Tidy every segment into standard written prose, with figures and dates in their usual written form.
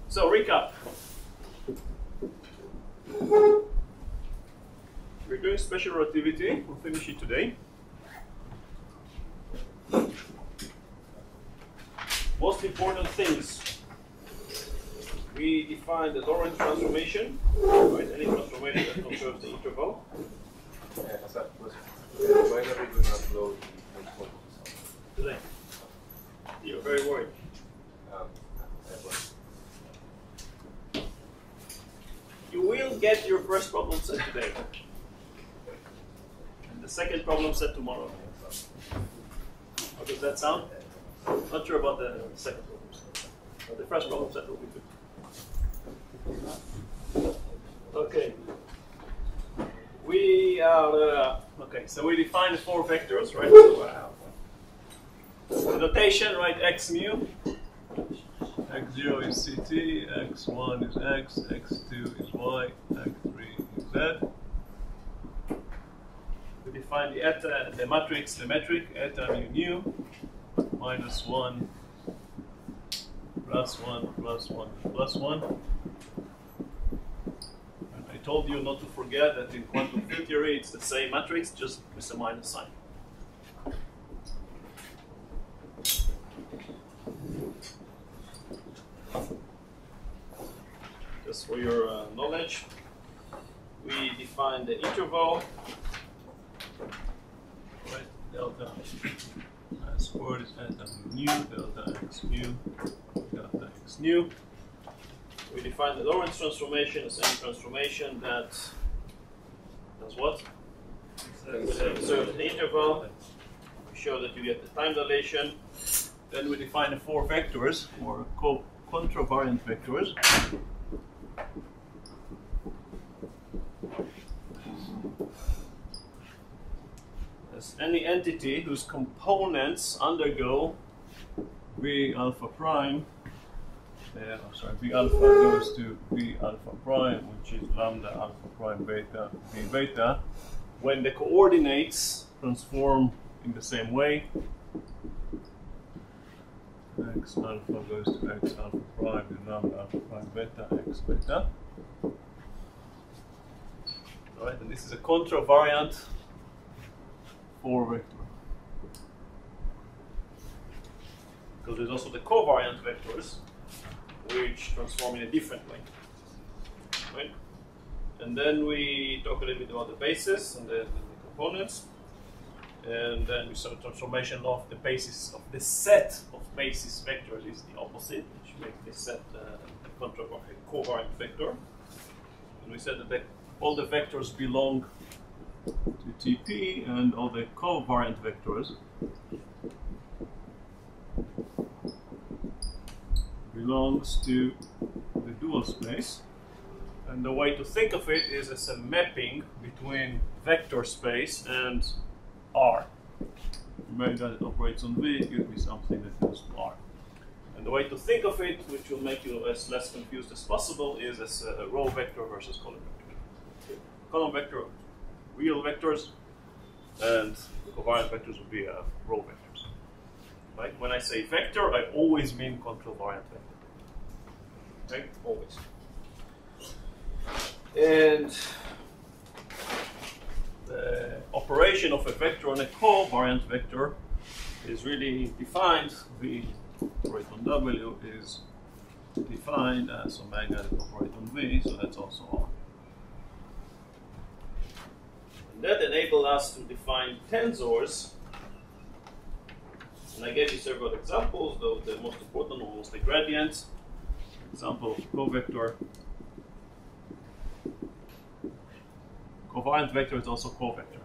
So recap. We're doing special relativity. We'll finish it today. Most important things. We define the Lorentz transformation, right? Any transformation that conserves the interval. Why are we do not load Today. You're very worried. You will get your first problem set today. And the second problem set tomorrow. How does that sound? Not sure about the second problem set. But the first problem set will be good. Okay. We are, so we define the four vectors, right? So, the notation, right, x mu. x0 is ct, x1 is x, x2 is y, x3 is z. We define the eta, the matrix, the metric, eta mu nu, minus 1, plus 1, plus 1, plus 1. And I told you not to forget that in quantum field theory it's the same matrix, just with a minus sign. Just for your knowledge, we define the interval, right? Delta squared is eta mu, delta x mu, delta x nu. We define the Lorentz transformation as any transformation that does what? Conserves the interval. We show that you get the time dilation. Then we define the four vectors, or contravariant vectors. As any entity whose components undergo V alpha prime, V alpha goes to V alpha prime, which is lambda alpha prime beta V beta, when the coordinates transform in the same way. X alpha goes to X alpha prime is lambda alpha prime beta X beta. Alright, and this is a contravariant for vector. Because there's also the covariant vectors, which transform in a different way. Right? And then we talk a little bit about the basis and the components. And then we saw the transformation of the basis of the set of basis vectors is the opposite, which makes this set a covariant vector. And we said that all the vectors belong to TP, and all the covariant vectors belongs to the dual space. And the way to think of it is as a mapping between vector space and R. Remember that it operates on V, it gives me something that goes to R. And the way to think of it, which will make you as less confused as possible, is as a row vector versus column vector. Column vector, real vectors, and covariant vectors would be row vectors. Right? When I say vector, I always mean contravariant vector. Okay? Always. And the operation of a vector on a covariant vector is really defined. V operate on W is defined as omega that operate on V, so that's also R. And that enabled us to define tensors. And I gave you several examples, though the most important one was the gradient. Example of covector. Covariant vector is also covector.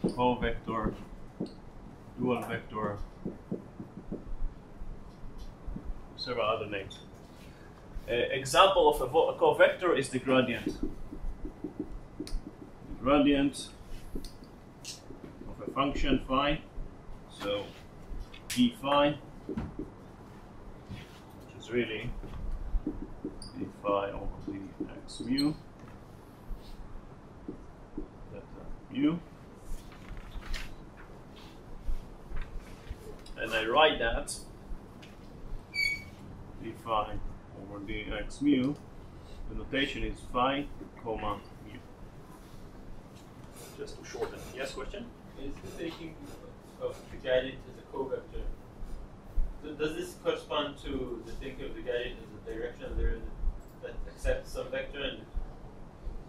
Covector, dual vector, several other names. Example of a covector is the gradient. The gradient of a function phi, so d phi, which is really d phi over the x mu. U, and I write that d phi over for dx mu, the notation is phi, comma, mu. Just to shorten. Yes, question? Is the taking of the gadget as a covector, does this correspond to the thinking of the gadget as a direction that accepts some vector and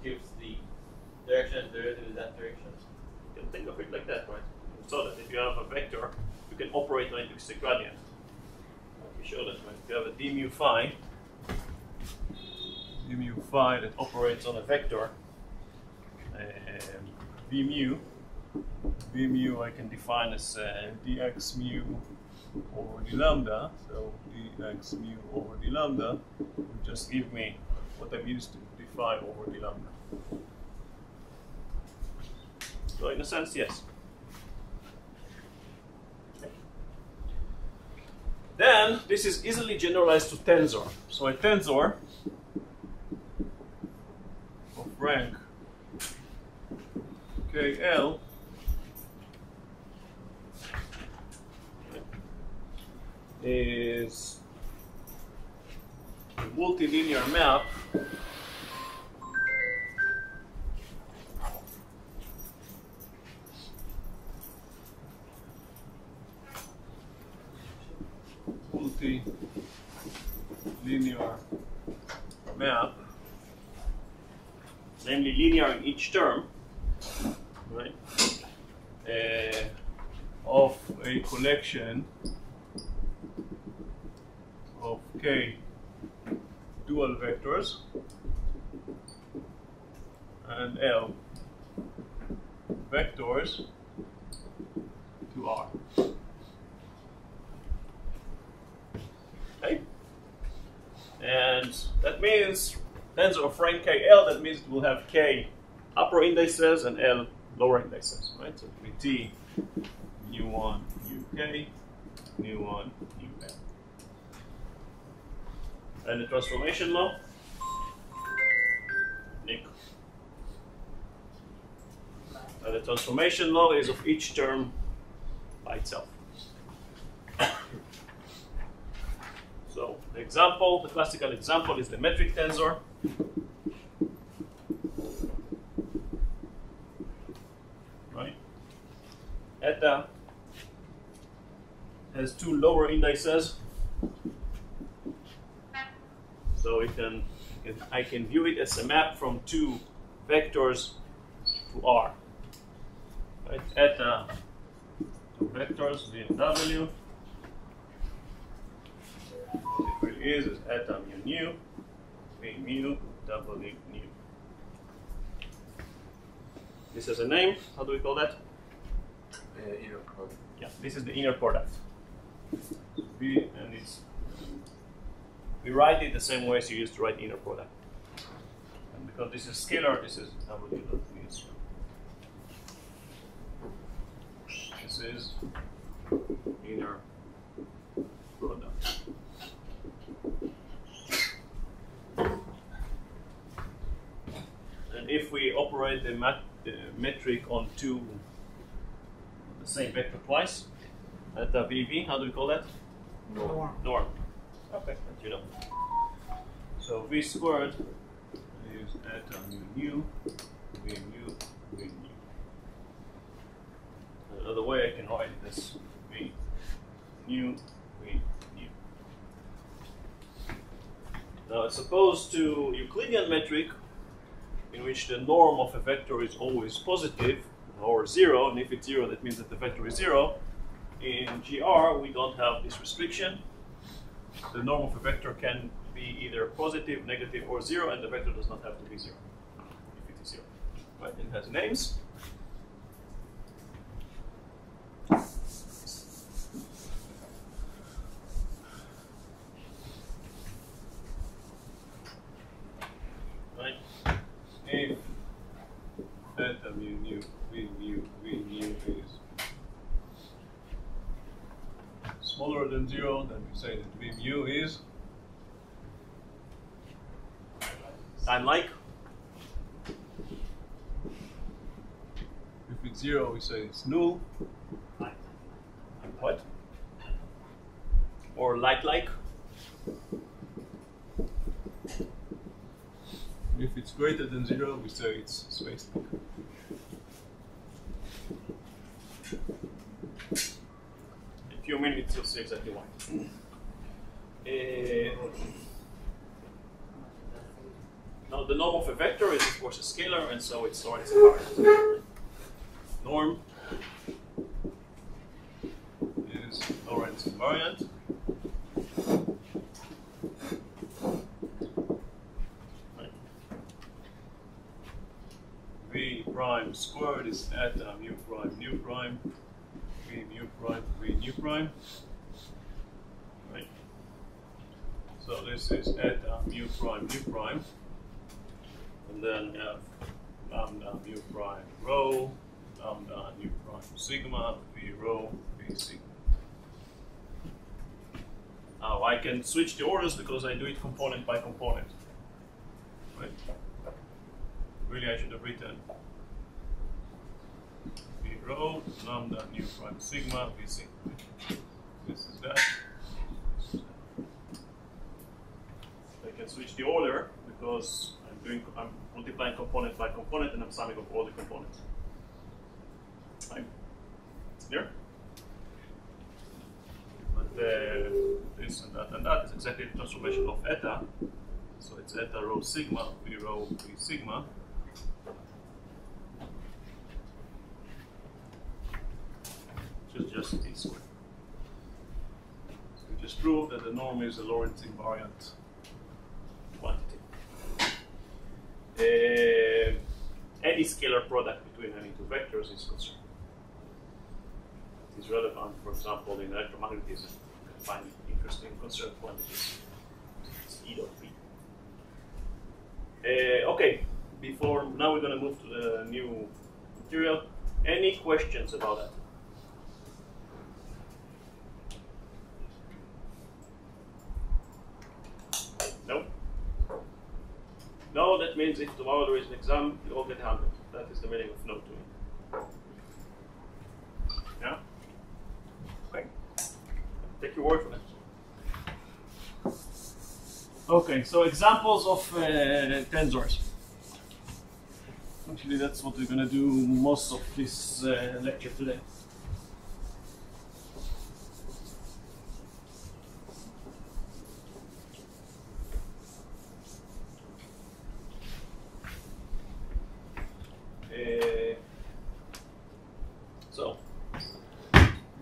gives the direction and derivative in that direction? You can think of it like that, right? So that if you have a vector, you can operate on it with the gradient. We show that, right? If you have a d mu phi that operates on a vector, v mu I can define as dx mu over d lambda. So dx mu over d lambda will just give me what I'm used to, d phi over d lambda. So in a sense, yes. Then this is easily generalized to tensor. So a tensor of rank KL is a multilinear map namely linear in each term, right? Of a collection of k dual vectors and L vectors to R. Okay? And that means tensor of rank KL, that means it will have k upper indices and L lower indices, right? So it will be T mu1 uk mu1 ul. And the transformation law, Nick. And the transformation law is of each term by itself. So the example, the classical example is the metric tensor. Right? Eta has two lower indices. So I can view it as a map from two vectors to R. Right? Eta, two vectors, V and W. What it really is eta mu nu, V mu, W nu. This has a name. How do we call that? Inner product. Yeah, this is the inner product. V, and it's, we write it the same way as you used to write inner product. And because this is scalar, this is W dot V. This is inner product. And if we operate the metric on the same vector twice, at the VV, how do we call that? Norm. Okay, that you know. So V squared is eta mu nu, V mu, V nu. Another way I can write it as V nu, V nu. Now, as opposed to Euclidean metric, in which the norm of a vector is always positive or zero, and if it's zero, that means that the vector is zero. In GR, we don't have this restriction. The norm of a vector can be either positive, negative, or zero, and the vector does not have to be zero if it is zero. Right? It has names. Right? If eta mu nu, V mu is smaller than zero, then we say that V mu is time-like. If it's zero, we say it's null. What? Or light-like. If it's greater than 0, we say it's spaceless. In a few minutes, you'll see exactly why. Now, the norm of a vector is, of course, a scalar, and so it's Lorentz invariant. Norm is Lorentz invariant. V prime squared is eta mu prime nu prime. V mu prime V nu prime. Right. So this is eta mu prime nu prime. And then we have lambda mu prime rho, lambda nu prime sigma, V rho, V sigma. Now I can switch the orders because I do it component by component. Right? Really, I should have written V rho, lambda nu prime sigma, V sigma. This is that. I can switch the order because I'm multiplying component by component and I'm summing up all the components. Right? It's clear? But this and that is exactly the transformation of eta. So it's eta rho sigma, V rho, V sigma. Which is just t squared. So we just proved that the norm is a Lorentz invariant quantity. Any scalar product between any two vectors is conserved. It is relevant, for example, in electromagnetism. You can find interesting conserved quantities. It's E dot V. Okay, now we're going to move to the new material. Any questions about that? No? No, that means if tomorrow there is an exam, you all get 100. That is the meaning of no to me. Yeah? Okay. Take your word for it. Okay, so examples of tensors. Actually, that's what we're going to do most of this lecture today. So,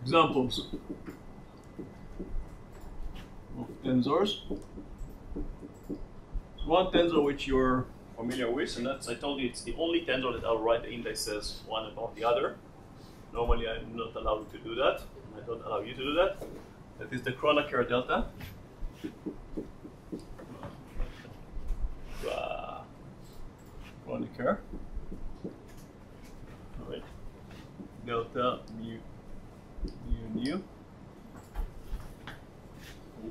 examples of tensors. So one tensor which you're familiar with, and that's, I told you, it's the only tensor that I'll write the indices one above the other. Normally I'm not allowed to do that. I don't allow you to do that. That is the Kronecker delta. Kronecker. Alright. Delta mu nu.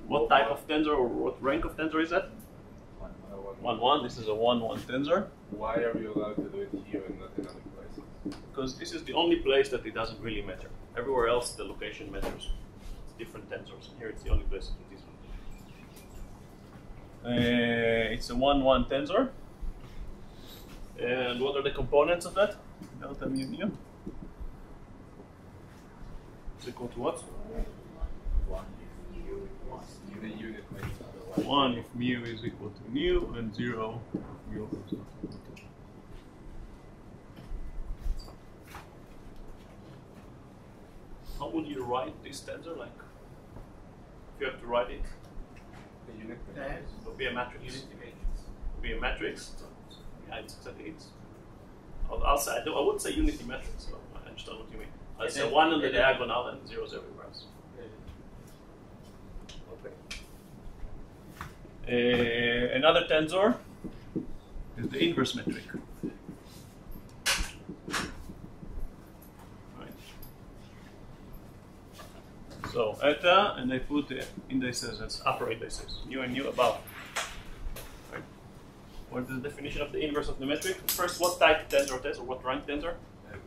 What type of tensor or what rank of tensor is that? 1, 1. This is a 1, 1 tensor. Why are you allowed to do it here and not in other places? Because this is the only place that it doesn't really matter. Everywhere else the location matters. It's different tensors. Here it's the only place that it is. It's a 1, 1 tensor. And what are the components of that? Delta mu nu. Is equal to what? 1 if the unit makes otherwise. 1 if mu is equal to nu, and 0 if mu is not equal to. How would you write this tensor? Like, if you have to write it, The unit Yes. it will be a matrix. Unity matrix. It will be a matrix. So, yeah, it's exactly it. I'll say I wouldn't say unity matrix. So I understand what you mean. I'll say 1 on the diagonal and 0s everywhere else. Okay. Another tensor is the inverse metric. Right. So eta, and I put the indices as upper indices, nu and nu above. Right. What is the definition of the inverse of the metric? First, what type tensor it is, or what rank tensor?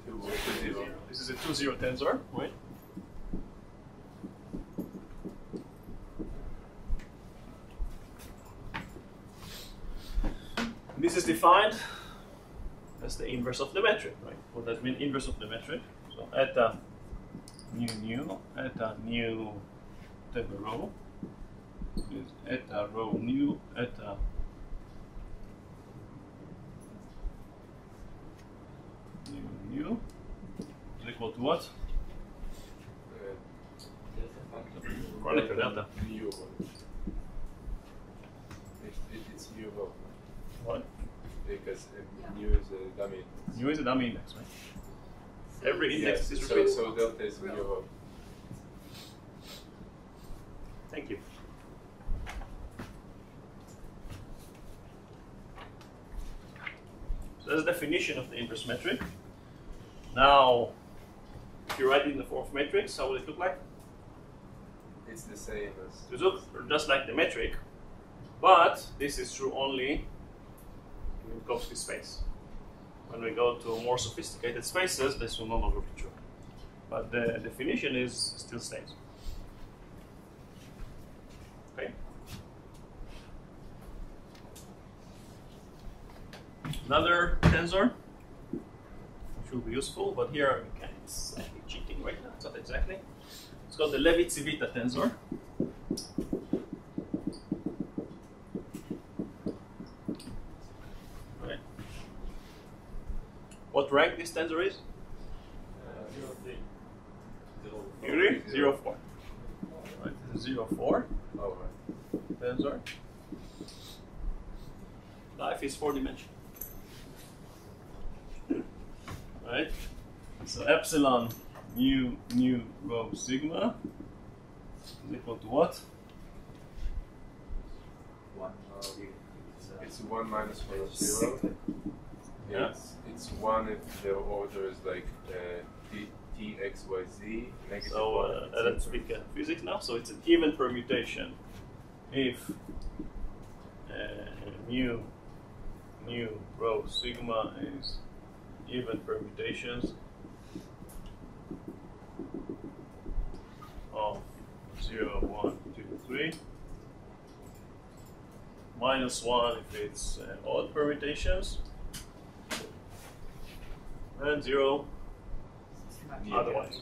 2, 0. This is a 2, 0 tensor, right? this is defined as the inverse of the metric, right? What does mean inverse of the metric? So eta nu eta nu table row is eta row nu eta nu is equal to what? Chronicle delta. Mu. It's mu row. What? Because mu is a dummy. Nu is a dummy index, right? Every index Yes, is repeated. so delta is mu row. Thank you. So that's the definition of the inverse metric. Now, if you write it in the form of matrix, how will it look like? It's the same as. It looks just like the metric, but this is true only in Minkowski space. When we go to more sophisticated spaces, this will no longer be true. But the definition is still stays. Okay. Another tensor, which will be useful, but here it's slightly cheating right now. It's not exactly. It's called the Levi-Civita tensor. Right. What rank this tensor is? 0, 3. Really? 0, 4. Right. This is 0, 4 Oh, right. tensor. Life is 4-dimensional. Right? So epsilon mu rho sigma is equal to what? It's 1 minus 1 of 0. Yeah. It's 1 if the order is like t, x, y, z, negative So 1. let's speak physics now. So it's an even permutation if mu rho sigma is even permutations of 0, 1, 2, 3, minus 1 if it's odd permutations, and 0 otherwise.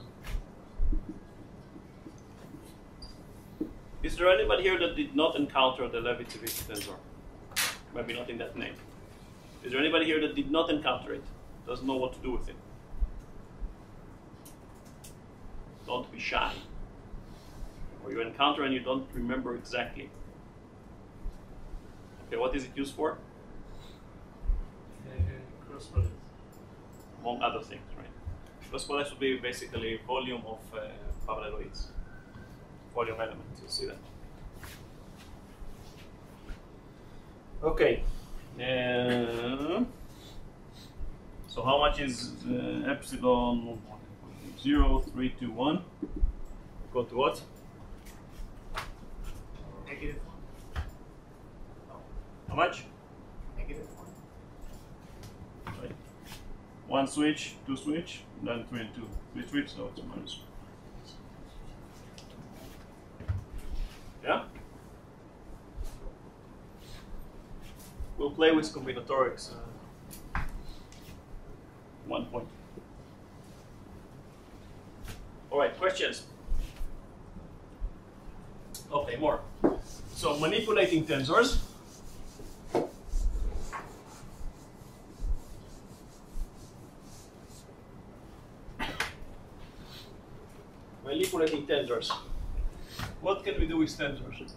Is there anybody here that did not encounter the Levi-Civita tensor? Maybe not in that name. Is there anybody here that did not encounter it? Doesn't know what to do with it? Don't be shy. Or you encounter and you don't remember exactly. Okay, what is it used for? Cross products. Among other things, right? Cross products would be basically volume of paralleloids. Volume elements, you see that. Okay. So how much is epsilon 0, 3, 2, 1? Equal to what? Negative 1. How much? Negative 1. Right. 1 switch, 2 switch, then 3 and 2. 3 switch, so it's minus 1. Yeah? We'll play with combinatorics. 1 point. All right, questions? Okay, more. So manipulating tensors. Manipulating tensors. What can we do with tensors?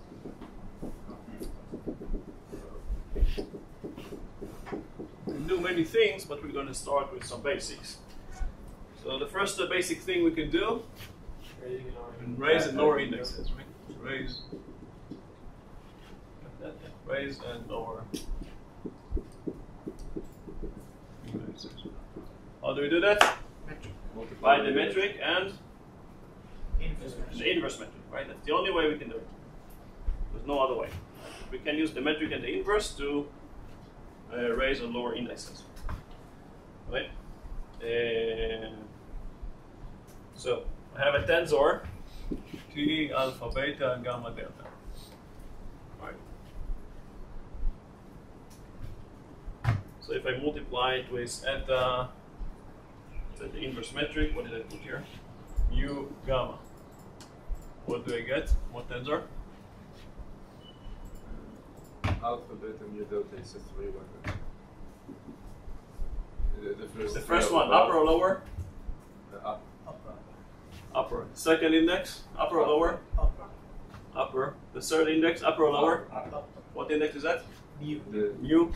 We can do many things, but we're going to start with some basics. So the first basic thing we can do is raise and lower indexes, right? Raise and lower indexes. How do we do that? Metric. By the metric and Inverse metric. the inverse metric, right? That's the only way we can do it. There's no other way. We can use the metric and the inverse to raise and lower indexes, right? So I have a tensor T alpha beta gamma delta. Right. So if I multiply it with eta, the inverse metric, what did I put here? Mu gamma. What do I get? What tensor? Alpha, beta, mu, delta is a 3 1. The first one, upper or lower? Up. Upper. Second index, upper or lower? Upper. The third index, upper or lower? What index is that? Mu. Mu.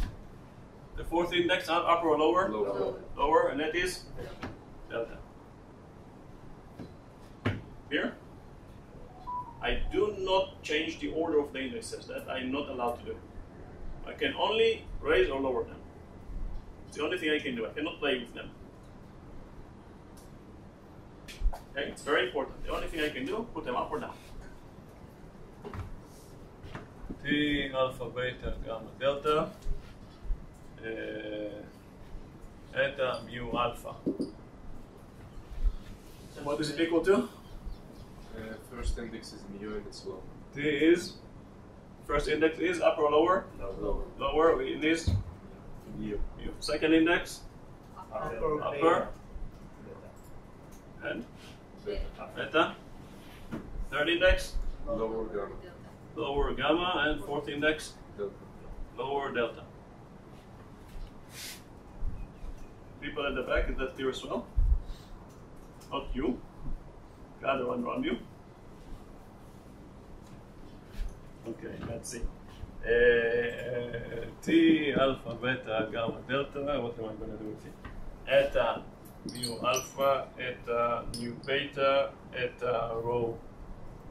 The fourth index, upper or lower? Lower. Lower, and that is delta. Here, I do not change the order of the indexes. That I'm not allowed to do. I can only raise or lower them. It's the only thing I can do. I cannot play with them. Okay, it's very important. The only thing I can do, put them up or down. T, alpha, beta, gamma, delta. Eta, mu, alpha. What is it equal to? First index is mu and it's low. T is, first index is upper or lower? Lower. Lower, it is Mu. mu. Second index, upper, and beta. Third index, Lower gamma. lower gamma, and fourth index, Delta. lower delta. People at the back, is that clear as well? Not you. The other one around you. Okay, let's see. T, alpha, beta, gamma, delta. What am I going to do with it? Eta, mu, alpha, eta, mu, beta, eta, rho,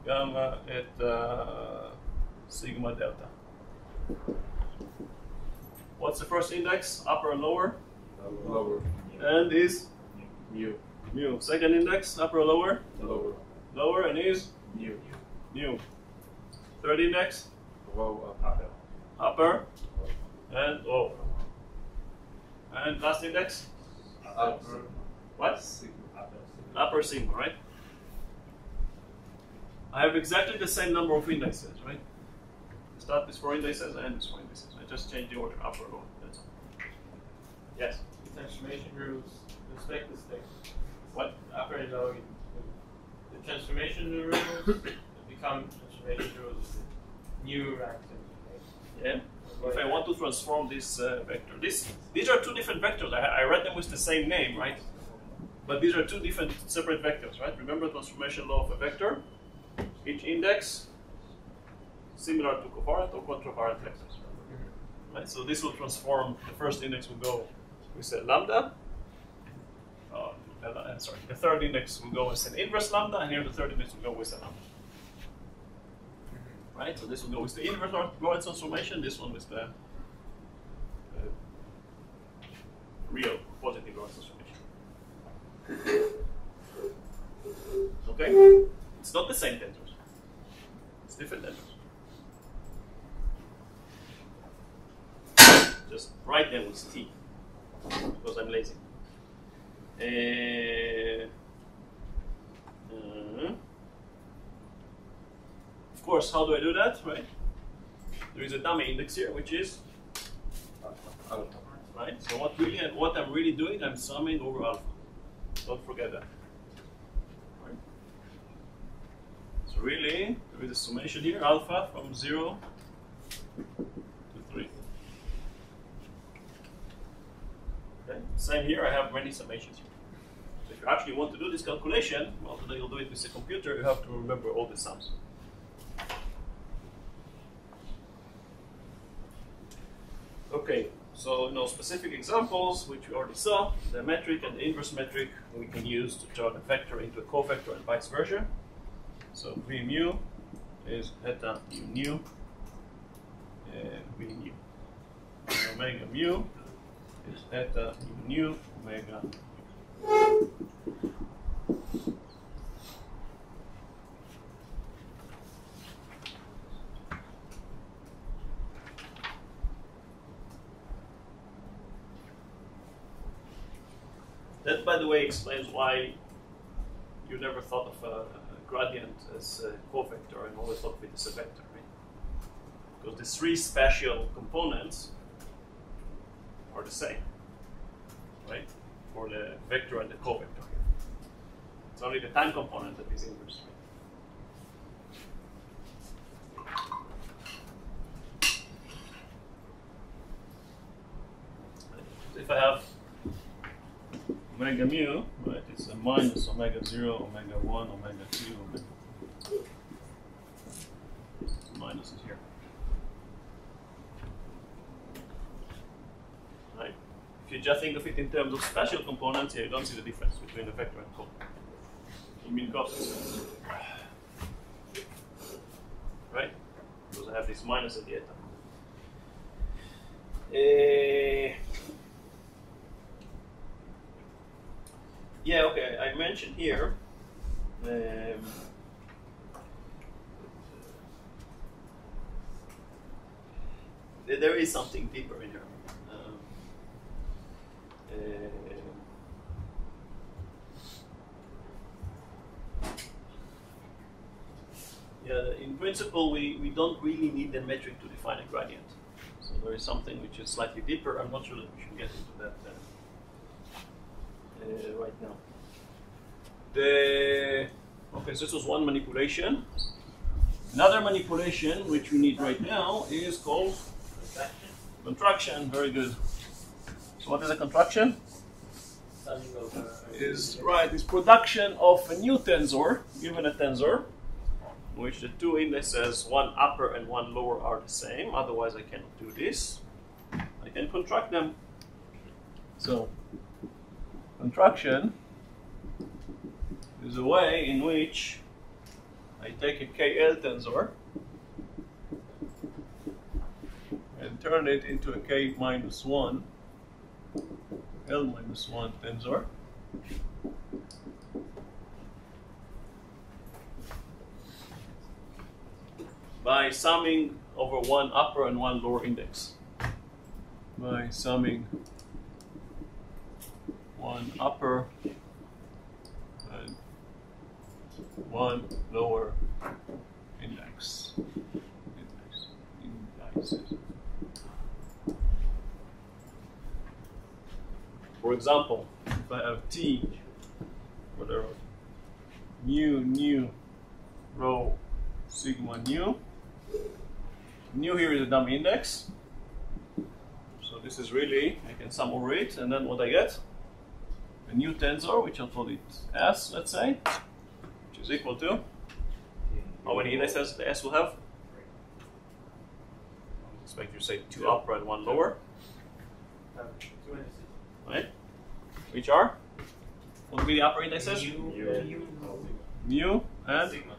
gamma, eta, sigma, delta. What's the first index? Upper and lower? Lower. And is Mu. mu. Second index, upper or lower? Lower. Lower and is Mu. mu. Third index, Low up. upper and lower. And last index, Upper. what? Sigma. Upper sigma, right? I have exactly the same number of indexes, right? Start with 4 indices and end with 4 indices. I just change the order, upper or lower. That's all. Yes. The transformation rules respect this thing. What? Upper and lower. The transformation rules become transformation rules. New active. Yeah. If I want to transform this vector, these are two different vectors. I read them with the same name, right? But these are two different separate vectors, right? Remember transformation law of a vector? Each index similar to covariant or contravariant vectors. Right? So this will transform. The first index will go with a lambda. Sorry, the third index will go with an inverse lambda, and here the third index will go with a lambda. Right? So this will go with the inverse Lorentz transformation, this one with the real positive Lorentz transformation. Okay? It's not the same tensors. It's different tensors. Just write them with T, because I'm lazy. Of course, how do I do that, right? There is a dummy index here, which is Alpha. right. So what I'm really doing, I'm summing over alpha. Don't forget that. Right? So really, there is a summation here, alpha from 0 to 3. Okay. Same here. I have many summations here. So if you actually want to do this calculation, well, today you'll do it with a computer. You have to remember all the sums. Okay, so specific examples, which we already saw, the metric and the inverse metric we can use to turn a vector into a covector and vice versa. So V mu is eta u nu and V nu. And omega mu is eta u nu omega mu. That, by the way, explains why you never thought of a gradient as a covector and always thought of it as a vector, right? Because the 3 spatial components are are the same, right? For the vector and the covector. It's only the time component that is inverse. If I have omega mu, right, it's a minus omega 0, omega 1, omega 2, omega. Minus is here. Right? If you just think of it in terms of spatial components, here you don't see the difference between the vector and covector. You mean cosine, right? Because I have this minus at the eta. Yeah, okay, I mentioned here there is something deeper in here. Yeah, in principle, we don't really need the metric to define a gradient. So there is something which is slightly deeper. I'm not sure that we should get into that right now. Okay, so this was one manipulation. Another manipulation which we need right now is called contraction. Very good. So what is a contraction? Is production of a new tensor, given a tensor, in which the two indices, one upper and one lower, are the same. Otherwise, I cannot do this. I can contract them. So, contraction is a way in which I take a KL tensor and turn it into a K minus 1, L minus 1 tensor. By summing over one upper and one lower index. By summing one upper and one lower index. Indices. For example, if I have T, whatever, mu rho sigma nu. Nu here is a dummy index. So this is really, I can sum over it, and then what I get? A new tensor, which I'll call it S, let's say, which is equal to how many indices the S will have? I expect you to say two upper and one lower. Two indices. Right? Which are? What will be the upper indices? Mu and Sigma.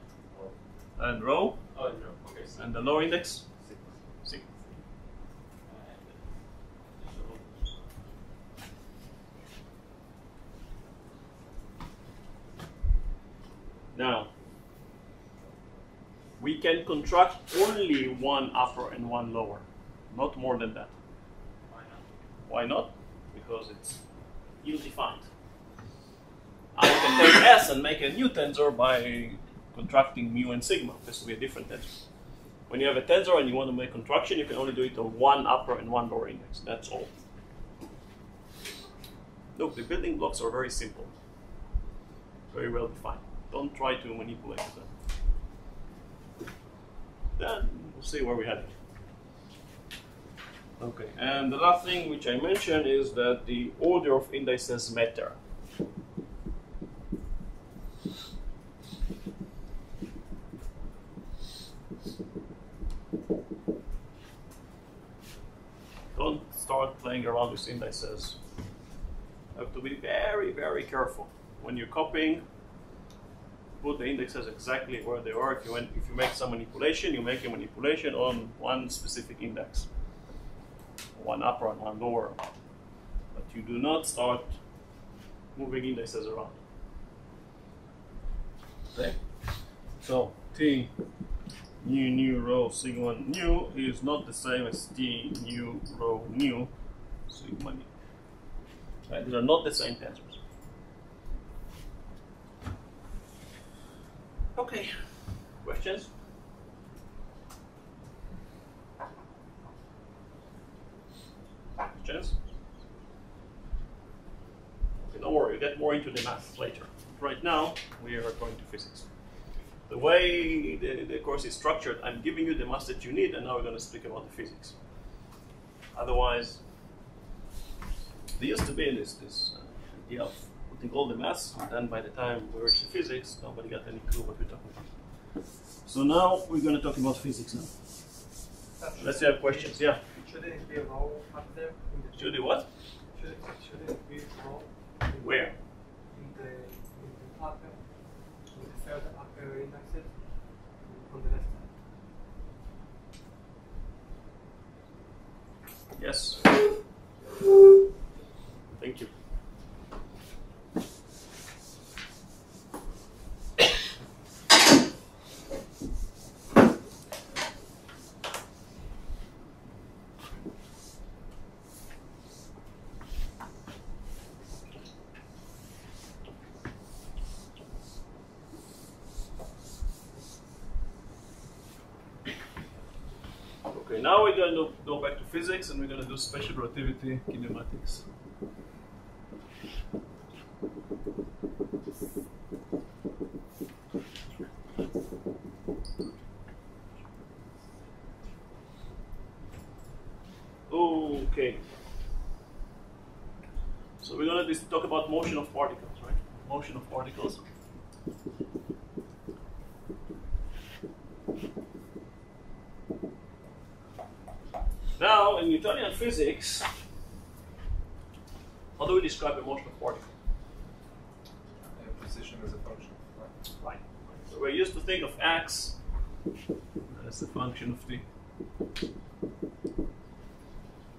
And rho. Oh, no. Okay. And the lower index? Sigma. Now, we can contract only one upper and one lower, not more than that. Why not? Because it's ill-defined. I can take S and make a new tensor by contracting mu and sigma. This will be a different tensor. When you have a tensor and you want to make contraction, you can only do it on one upper and one lower index. That's all. Look, the building blocks are very simple. Very well defined. Don't try to manipulate them. Then we'll see where we head. Okay, and the last thing which I mentioned is that the order of indices matter. Don't start playing around with indices. You have to be very, very careful. When you're copying, put the indexes exactly where they are. If you make some manipulation, you make a manipulation on one specific index. One upper and one lower. But you do not start moving indices around. Okay? So, T nu rho sigma nu is not the same as T nu rho nu sigma nu. Right? These are not the same tensors. Okay, questions? Questions? don't worry, you get more into the math later. Right now, we are going to physics. The way the course is structured, I'm giving you the math that you need, and now we're going to speak about the physics. Otherwise, there used to be this idea of putting all the maths, and then by the time we reach the physics, nobody got any clue what we're talking about. So now we're going to talk about physics now. Let's have questions. Yeah? Shouldn't it be a roll up there? Should it what? Shouldn't it be a roll? Where? In the upper, in the third upper indexes on the left side. Yes. Thank you. Okay, now we're going to go back to physics and we're going to do special relativity kinematics. Okay. So we're going to talk about motion of particles, right? Motion of particles. Now, in Newtonian physics, how do we describe the motion of particles? Position as a function. Right. So we're used to think of x as a function of t.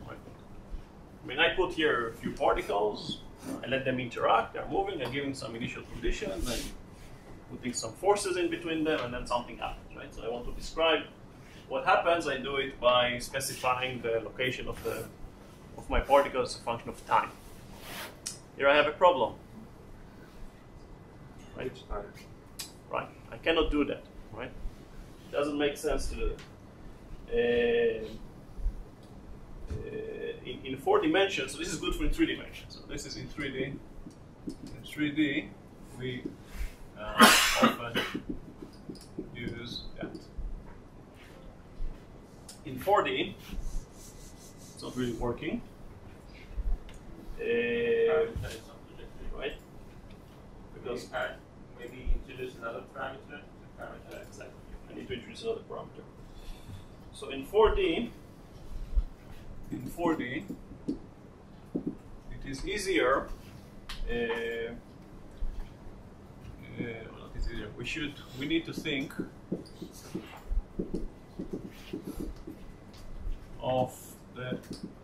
Right. I mean, I put here a few particles, I let them interact, they're moving, I'm giving some initial conditions, and putting some forces in between them, and then something happens, right? So I want to describe what happens. I do it by specifying the location of my particles as a function of time. Here I have a problem. Right? Right. I cannot do that. Right? It doesn't make sense to do it. In 4 dimensions, so this is good for in 3 dimensions. So this is in 3D. In 3D, we often use that. In 4D, it's not really working. Right? Because maybe introduce another parameter. Exactly. I need to introduce another parameter. So in 4D, it is easier. Well, it's easier. We need to think of the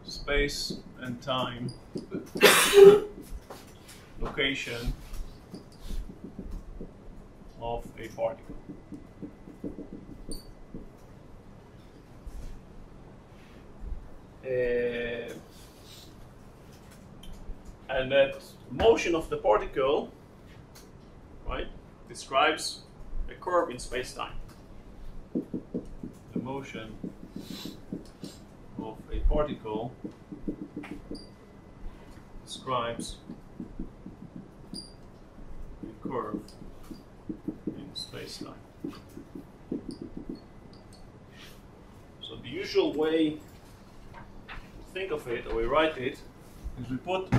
space and time location of a particle. And that motion of the particle, right, describes a curve in space-time. The motion of a particle describes a curve in space-time. So the usual way to think of it, or we write it, is we put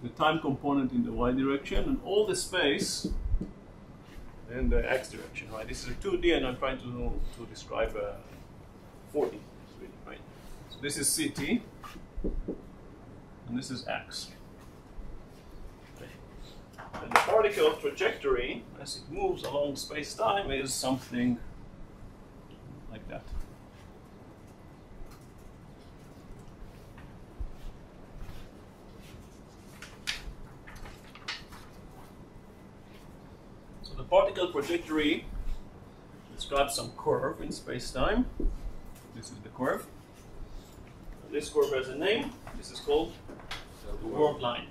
the time component in the y direction and all the space in the x direction, right? This is a 2D and I'm trying to describe a 4D, right? So this is CT and this is x. Okay. And the particle trajectory as it moves along space-time is something like that. The particle trajectory describes some curve in space-time. This is the curve. And this curve has a name. This is called the warp line.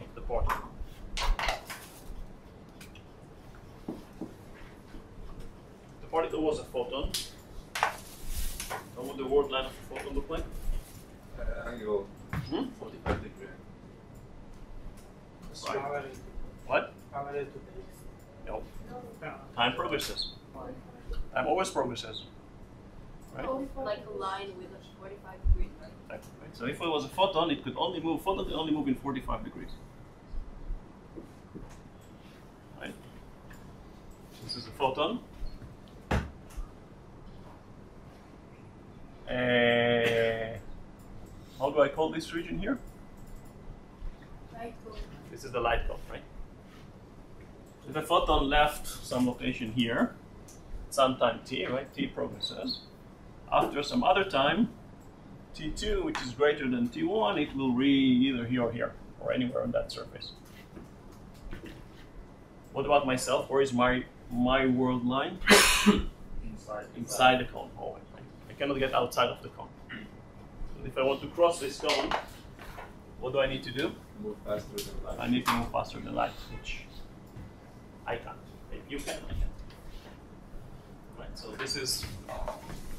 Of the particle. The particle was a photon. What would the word line of a photon look like? Angle Hmm? 45 degree. Right. Parallel. What? Parallel to the X. No. Yeah. Time progresses. Time always progresses. Right? Like a line with a 45 degree, right? Right. So if it was a photon, it could only move. Photon can only move in 45 degrees. Right. This is a photon. How do I call this region here? Right. Cool. This is the light cone, right? If a photon left some location here, some time t, right? T progresses. After some other time, t2, which is greater than t1, it will either here or anywhere on that surface. What about myself? Where is my world line? Inside the cone. Oh, I cannot get outside of the cone. So if I want to cross this cone, what do I need to do? Move faster than light. I need to move faster than light, which I can't. If you can, I can. Right, so this is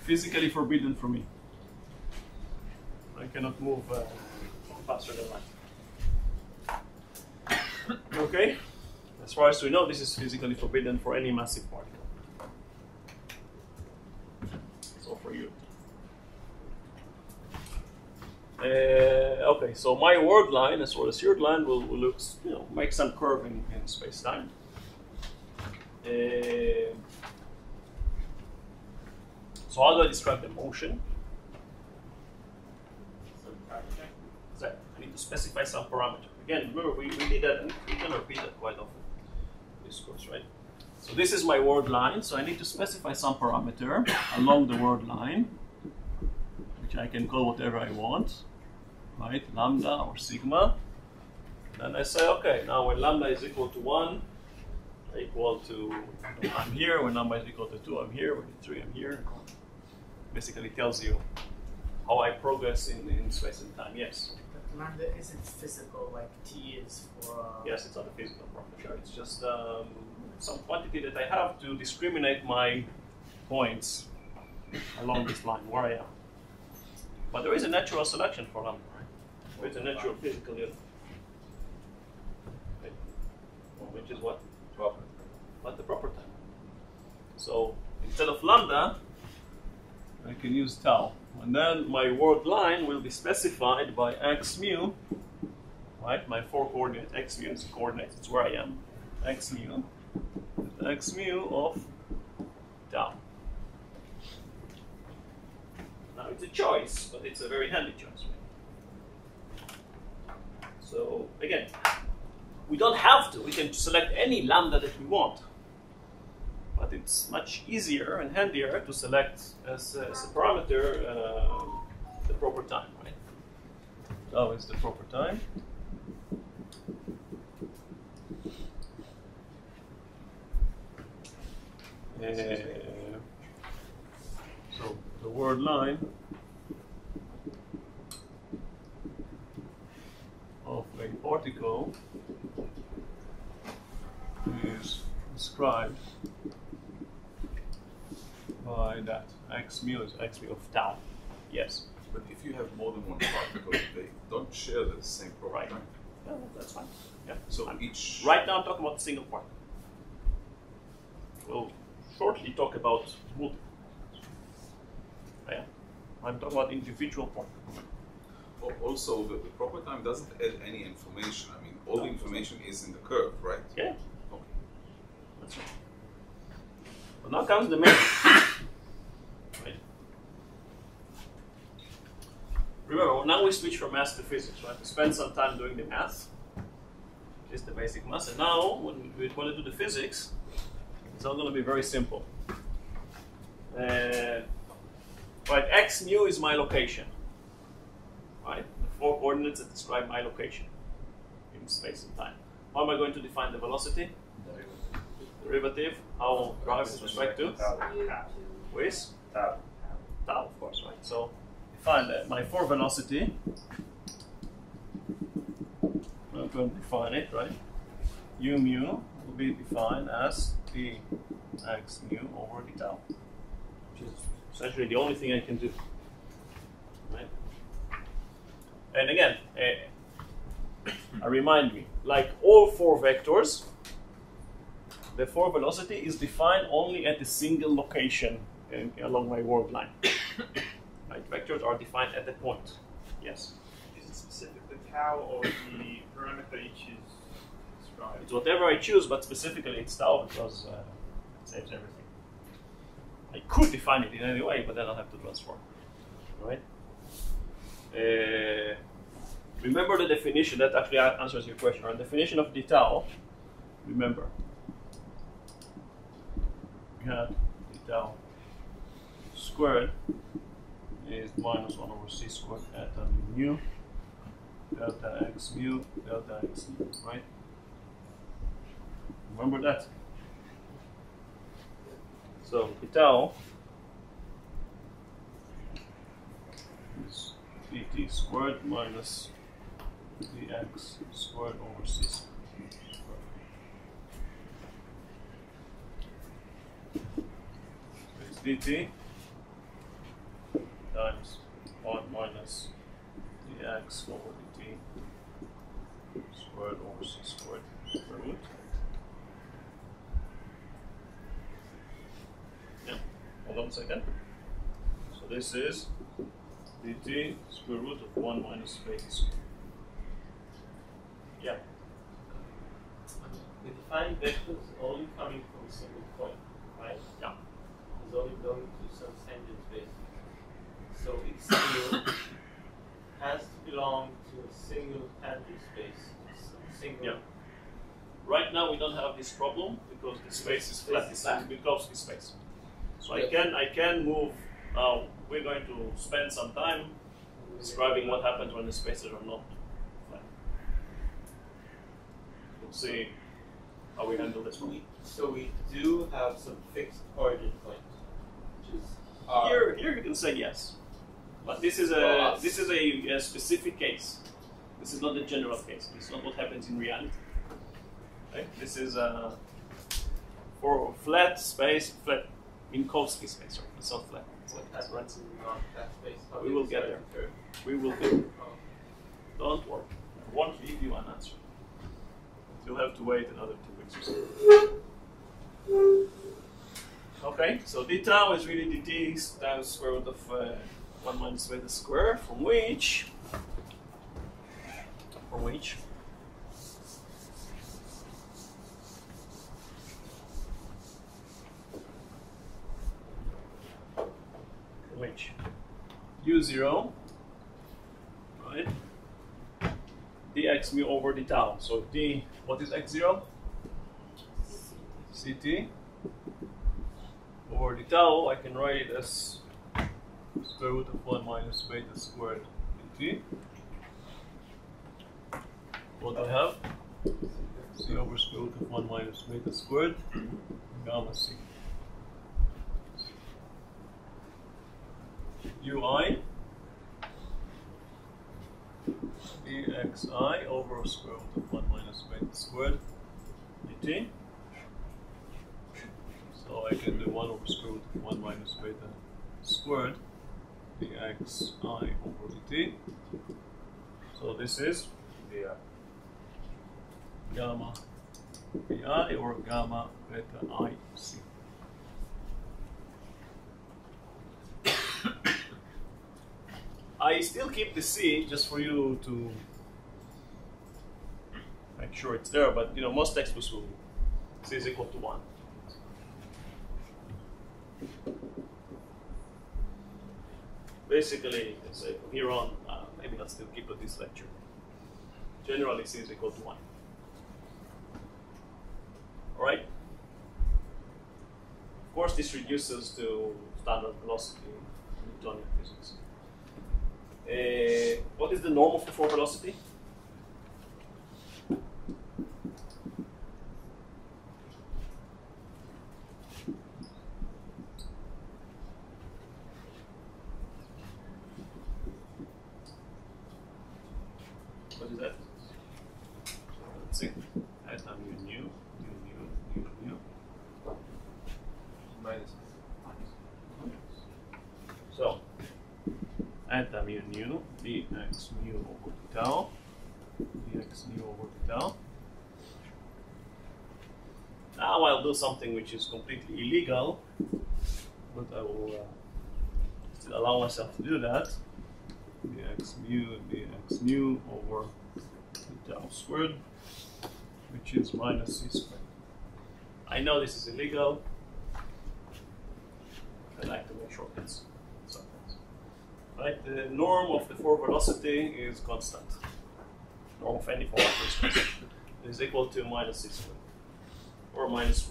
physically forbidden for me. I cannot move faster than light. Okay? As far as we know, this is physically forbidden for any massive particle. So for you. Okay, so my word line, as well as your line, will look, make some curve in space-time. So how do I describe the motion? So I need to specify some parameter. Again, remember we did that, and we can repeat that quite often in this course, right? So this is my word line, so I need to specify some parameter along the word line, which I can call whatever I want, right? Lambda or sigma. Then I say, okay, now when lambda is equal to 1, equal to, I'm here. When lambda is equal to 2, I'm here. When 3, I'm here. Basically tells you how I progress in space and time. Yes? But lambda isn't physical like T is for... Yes, it's not a physical property. It's just some quantity that I have to discriminate my points along this line, where I am. But there is a natural selection for lambda, right? There is a natural physical unit. Okay. Which is what? Proper. But the proper time. So instead of lambda, I can use tau. And then my word line will be specified by x mu, right? My 4 coordinate x mu is the coordinates, it's where I am. X mu of tau. Now it's a choice, but it's a very handy choice. So again, we don't have to. We can select any lambda that we want. But it's much easier and handier to select as a parameter the proper time, right? Tau is the proper time. So the word line of a particle is described by that. X mu is x mu of tau. Yes. But if you have more than one particle, they don't share the same property. Right. Yeah, that's fine. Yeah. So I'm- each Right now I'm talking about single particle. We'll shortly talk about multiple. Yeah. I'm talking about individual particles. also the proper time doesn't add any information. I mean, all the information is in the curve, right? Yeah. Okay. That's right. But now comes the main. Right. Remember, now we switch from math to physics, right? We spend some time doing the math, which is the basic math, and now when we want to do the physics, it's all going to be very simple. Right, x mu is my location, right? The 4 coordinates that describe my location in space and time. How am I going to define the velocity? Derivative. How drive with respect to? With? Tau, of course, right? So define that my 4 velocity. I'm going to define it, right? U mu will be defined as the x mu over the tau, which is essentially the only thing I can do. Right? And again, remind me, like all four vectors, the four velocity is defined only at a single location along my word line. Right? Vectors are defined at the point. Yes. Is it specific the tau or the parameter you choose to describe? It's whatever I choose, but specifically it's tau because it saves everything. I could define it in any way, but then I'll have to transform. Right? Remember the definition, that actually answers your question. Our definition of d tau, remember, we had d tau squared is minus 1 over c squared eta mu delta x mu delta x mu, right? Remember that. So d tau is dt squared minus dx squared over c squared. It's dt times 1 minus dx over dt squared over c squared per root. Yeah, hold on a second. So this is dt square root of 1 minus beta squared. Yeah. We define vectors only coming from a single point, right? Yeah. It's only going to some tangent space. So it still has to belong to a single tangent space. Single. Yeah. Right now we don't have this problem because the space is flat. It's a Minkowski space. So I can move. We're going to spend some time describing what happens when the spaces are not flat. We'll see how we handle this one. So we do have some fixed origin point, which is Here you can say yes, but this is a specific case. This is not the general case. This is not what happens in reality. Okay? This is for flat space, flat Minkowski space. Right? It's not flat. It's like this, right? that space. How We big will is get that there. curve? We will get there. Don't worry. I won't leave you unanswered. You'll have to wait another 2 weeks or so. Okay, so d tau is really dt times square root of 1 minus beta square, from which u0, right, dx mu over d tau. So d, what is x0? Ct over d tau. I can write it as square root of 1 minus beta squared dt. What do I have? C over square root of 1 minus beta squared gamma c. ui dxi over square root of 1 minus beta squared dt. So I can do 1 over square root of 1 minus beta squared dxi over dt. So this is gamma pi or gamma beta I c. I still keep the c just for you to make sure it's there, but most textbooks will c is equal to 1. Basically, let's say from here on, maybe I'll still keep it this lecture. Generally, c is equal to 1. All right. Of course, this reduces to standard velocity in Newtonian physics. What is the norm of the four velocity? What is that? Let's see. Eta mu. minus. eta mu nu dx mu over tau, dx mu over tau. Now I'll do something which is completely illegal, but I will still allow myself to do that. Dx mu over tau squared, which is minus c squared. I know this is illegal. I like to make shortcuts. Right, the norm of the forward velocity is constant. Norm of any forward is constant. It is equal to minus c squared, or minus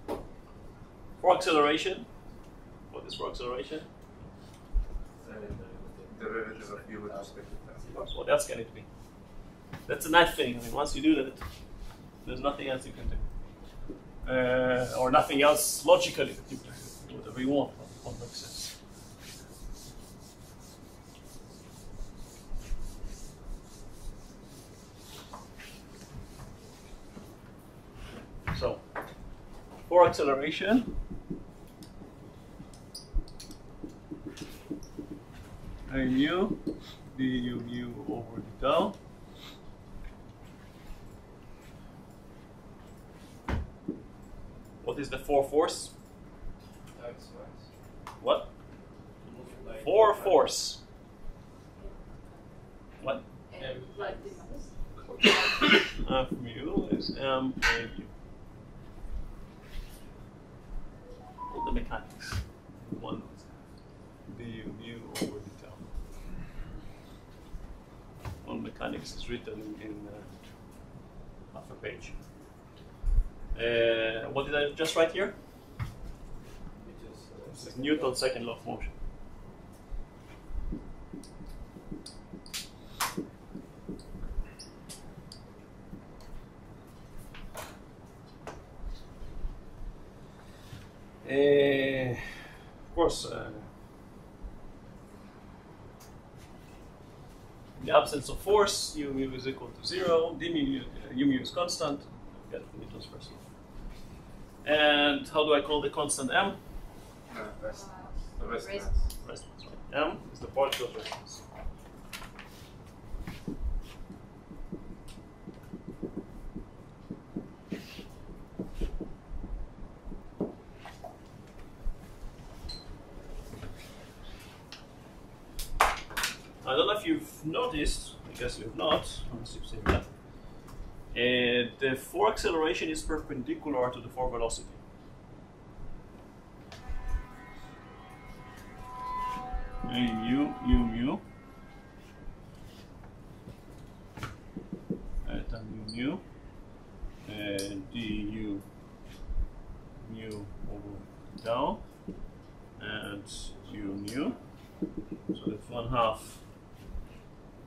1. For acceleration, what is for acceleration? Derivative of u with respect to tau. What else can it be? That's a nice thing. I mean, once you do that, there's nothing else you can do. Or nothing else logically that you can do. Whatever you want. What makes sense. So, for acceleration, a mu du mu over d tau. What is the force? What? For force. What? Like the F mu is m a u. All the mechanics. One du mu over d tau. One mechanics is written in half a page. What did I just write here? This is Newton's second law of motion. Of course, in the absence of force, u mu is equal to 0, d mu, u mu is constant. Get Newton's first law. And how do I call the constant m? Rest Rest. mass. Rest mass, right? M is the particle rest mass. I don't know if you've noticed, I guess you've not, unless you've seen that. The for acceleration is perpendicular to the for velocity. Mu, u mu, eta mu, and du mu over tau, and u mu. So that's 1/2.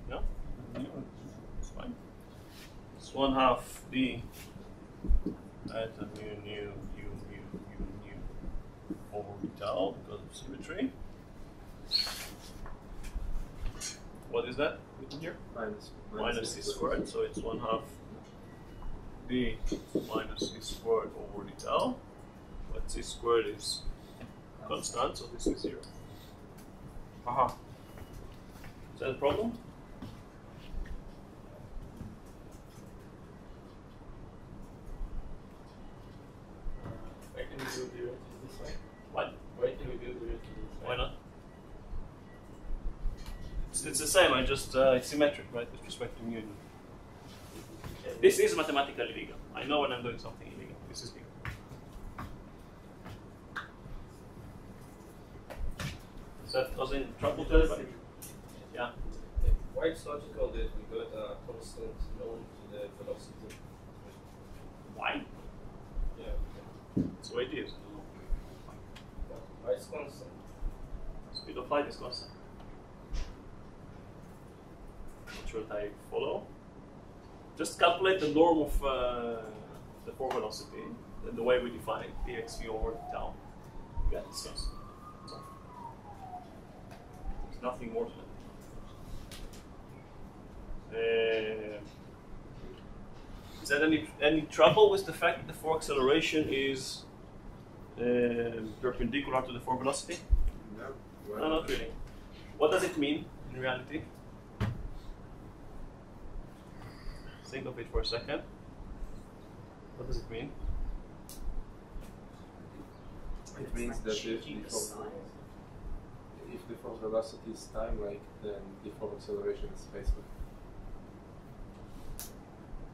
Yeah, it's fine. It's 1/2 d eta mu over tau because of symmetry. What is that written here? Minus c squared, so it's 1/2 d minus c squared over d tau. But c squared is constant, so this is 0. Aha. Is that a problem? Why can we do derivatives this way? What? Why can we do derivatives this way? Why not? It's the same, I just, it's symmetric, right, with respect to mu. This is mathematically legal. I know when I'm doing something illegal. This is legal. Is that causing trouble to everybody? Yeah. Why it's logical that we got a constant known to the velocity? Why? Yeah. That's the way it is. Why it's constant? Speed of light is constant. Not sure if I follow. Just calculate the norm of the for velocity, and the way we define it, dx v over tau. You get this constant. That's all. There's nothing more to it. Is there any trouble with the fact that the for acceleration is perpendicular to the form velocity? No. No, not really. What does it mean in reality? Think of it for a second. What does it mean? It means that if the form velocity is time-like, then the form acceleration is space-like.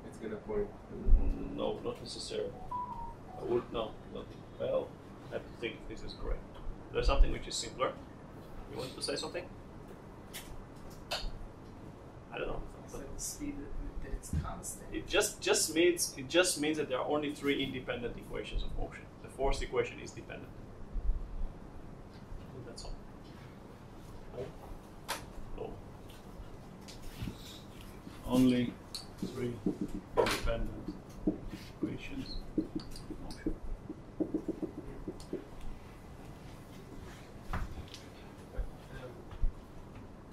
It's gonna point. No, not necessarily. I would no. Well, I have to think if this is correct. There's something which is simpler. You want to say something? I don't know. It's like the speed that it's constant. It just means that there are only three independent equations of motion. The fourth equation is dependent. I think that's all. No. Only three independent equations of motion.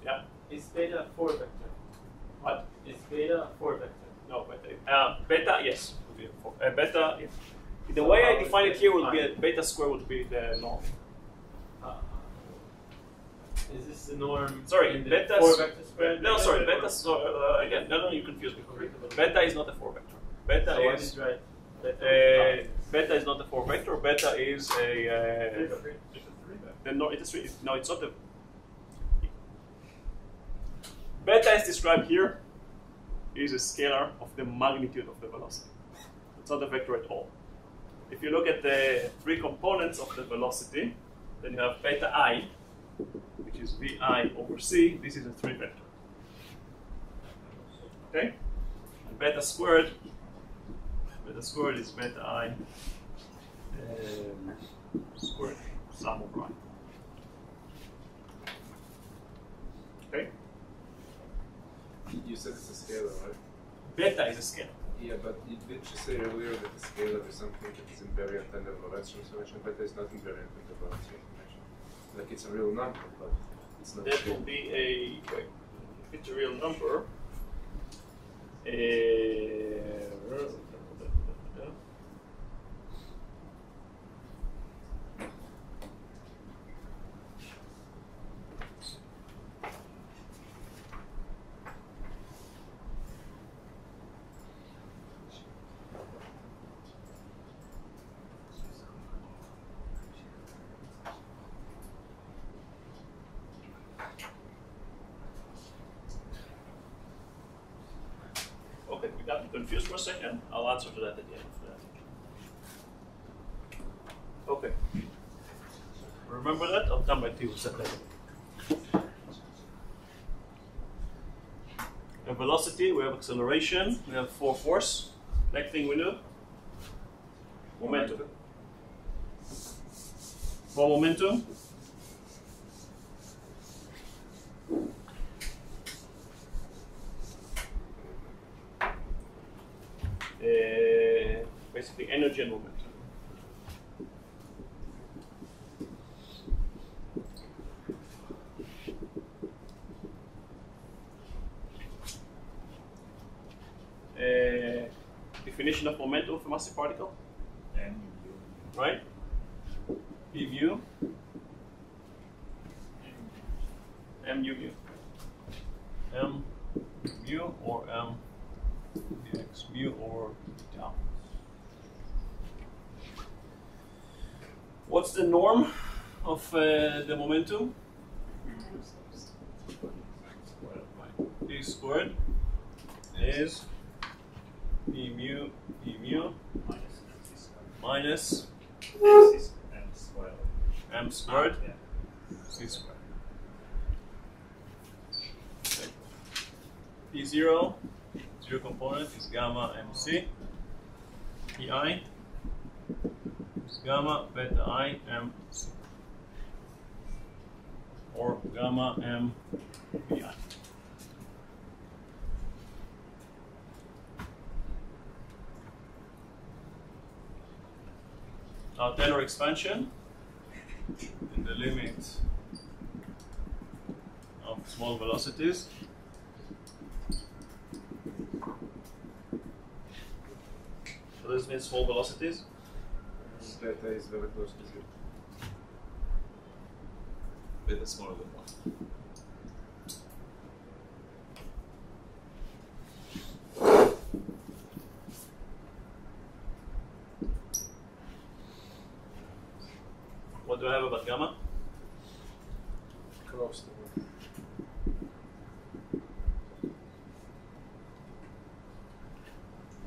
Yeah. Is beta a 4 vector? What? Is beta a 4 vector? No, beta, yes. Would be a four. Beta, yeah. The way I define it here would be a beta square would be the norm. Is this the norm? Sorry, in the beta 4 vector spread? No, sorry, beta. Again, no, you confused me. Beta is not a 4 vector. Beta So what is is right? beta is not a 4 vector. Beta is a. No, it is three. No, it's not a. Beta is described here is a scalar of the magnitude of the velocity. It's not a vector at all. If you look at the three components of the velocity, then you have beta I, which is vi over c. This is a 3 vector. Okay? And beta squared is beta I squared sum of I. Okay? You said it's a scalar, right? Beta is a scalar. Yeah, but you did just say earlier that the scalar is something that is invariant under Lorentz transformation. Beta is not invariant under Lorentz transformation. Like it's a real number, but it's not. That will be a wait. If it's a real number. Okay, we got confused for a second. I'll answer to that at the end of that. Okay. Remember that? I'll come back to you with that later. We have velocity, we have acceleration, we have force. Next thing we do, momentum. For momentum, basically energy and momentum. Definition of momentum of a massive particle? Right? P mu. M mu mu. M mu or M dx mu or tau. What's the norm of the momentum? P squared is P mu minus M squared C squared. Okay. P0, zero component is gamma MC. Pi is gamma beta I MC. Or gamma M Pi. Now Taylor expansion in the limit of small velocities. What does it mean, small velocities? Beta is very close to 0. Beta smaller than 1. What do I have about gamma? Close to 1.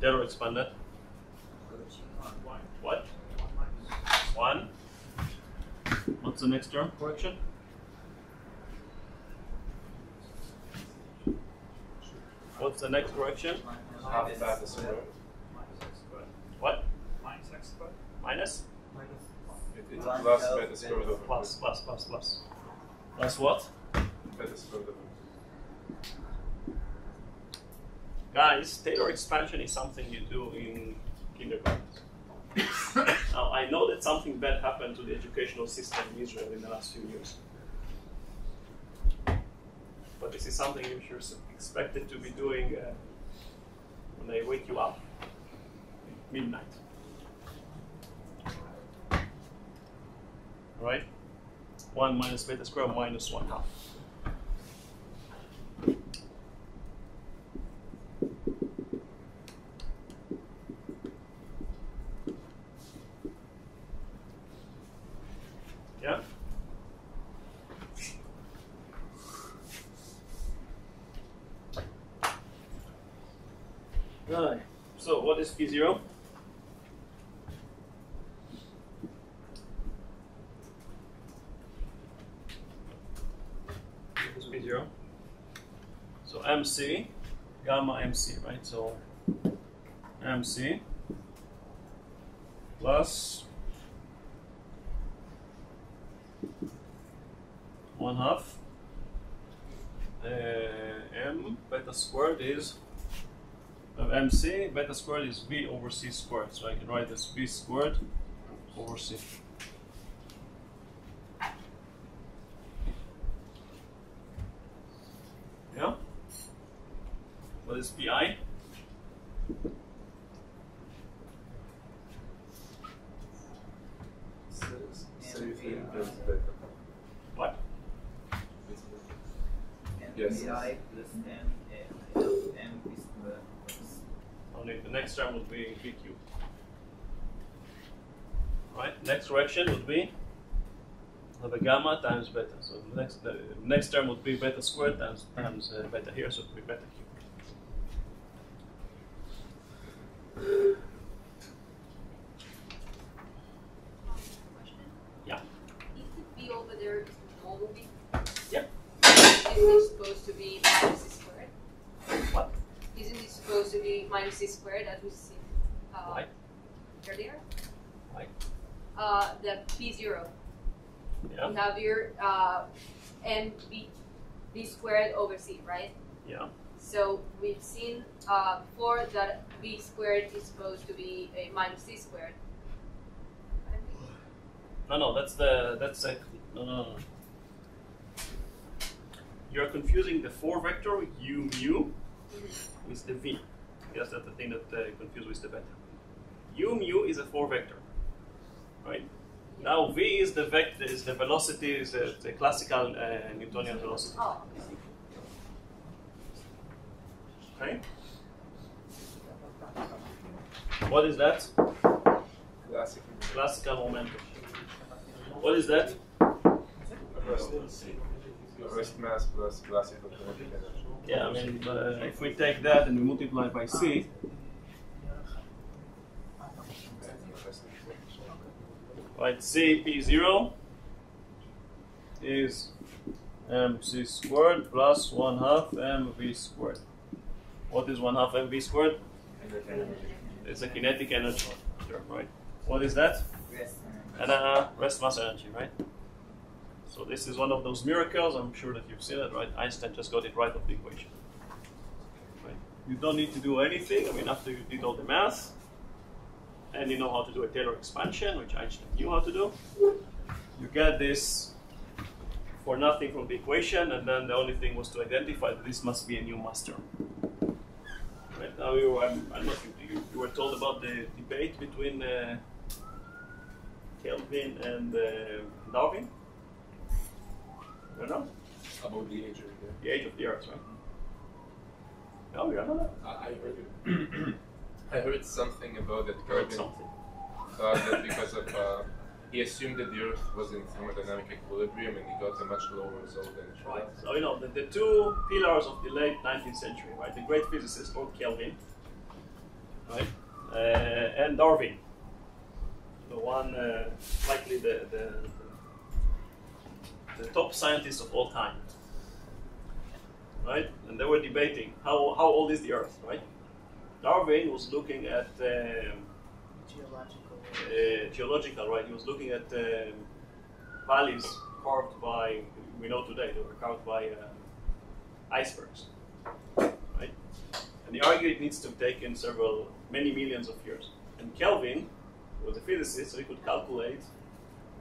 Taylor expand that. What? 1. What's the next term? Correction? What's the next correction? Half beta squared. What? Minus x squared. Minus? It's plus beta squared over Plus what? beta squared over. Guys, Taylor expansion is something you do in kindergarten. Now, I know that something bad happened to the educational system in Israel in the last few years. But this is something you're expected to be doing when they wake you up at midnight. Right? 1 minus beta squared minus 1/2. Yeah? Right. So what is P0? What is P0? So MC, gamma MC, right? So MC plus 1/2 m beta squared is MC beta squared is V over C squared. So I can write this V squared over C. Yeah? What is PI? So you think that's beta. What? Yes. MBI plus M is squared. Only the next term would be V cubed. Right? Next correction would be the gamma times beta. So the next term would be beta squared times beta here, so it would be beta cubed. Yeah. Is the B over there normal B? Yep. Isn't it supposed to be minus C squared? What? Isn't it supposed to be minus C squared as we see Why? earlier? Why? The P0. Yeah. You have your M B squared over C, right? Yeah. So we've seen before that B squared is supposed to be a minus C squared. No, no. You're confusing the 4 vector u mu with the v. Yes, that's the thing that confused with the beta. U mu is a 4 vector, right? Now v is the vector, is the velocity, is the classical Newtonian velocity. Oh, Okay. What is that? Classical. Classical momentum. What is that? Rest mass plus classical kinetic energy. Yeah, I mean, if we take that and we multiply by c, right? C P0 is mc squared plus 1/2 mv squared. What is 1/2 mv squared? Kinetic energy. It's a kinetic energy term, right? What is that? And rest mass energy, right? So this is one of those miracles. I'm sure that you've seen it, right? Einstein just got it right of the equation. Right? You don't need to do anything. I mean, after you did all the math, and you know how to do a Taylor expansion, which Einstein knew how to do, you get this for nothing from the equation, and then the only thing was to identify that this must be a new mass term. Right? Now, I don't know if you were told about the debate between Kelvin and Darwin? I don't know. About the age of The age of the Earth, right? No, you don't know that? I heard it. I heard something about that. Heard Kelvin something. thought that because of he assumed that the Earth was in thermodynamic equilibrium and he got a much lower result than it Right. was. So you know the two pillars of the late 19th century, right? The great physicist called Kelvin, right, and Darwin, the one likely the top scientist of all time, right? And they were debating how old is the Earth, right? Darwin was looking at geological, right? He was looking at valleys carved by, we know today, they were carved by icebergs, right? And he argued it needs to take in many millions of years. And Kelvin was a physicist, so he could calculate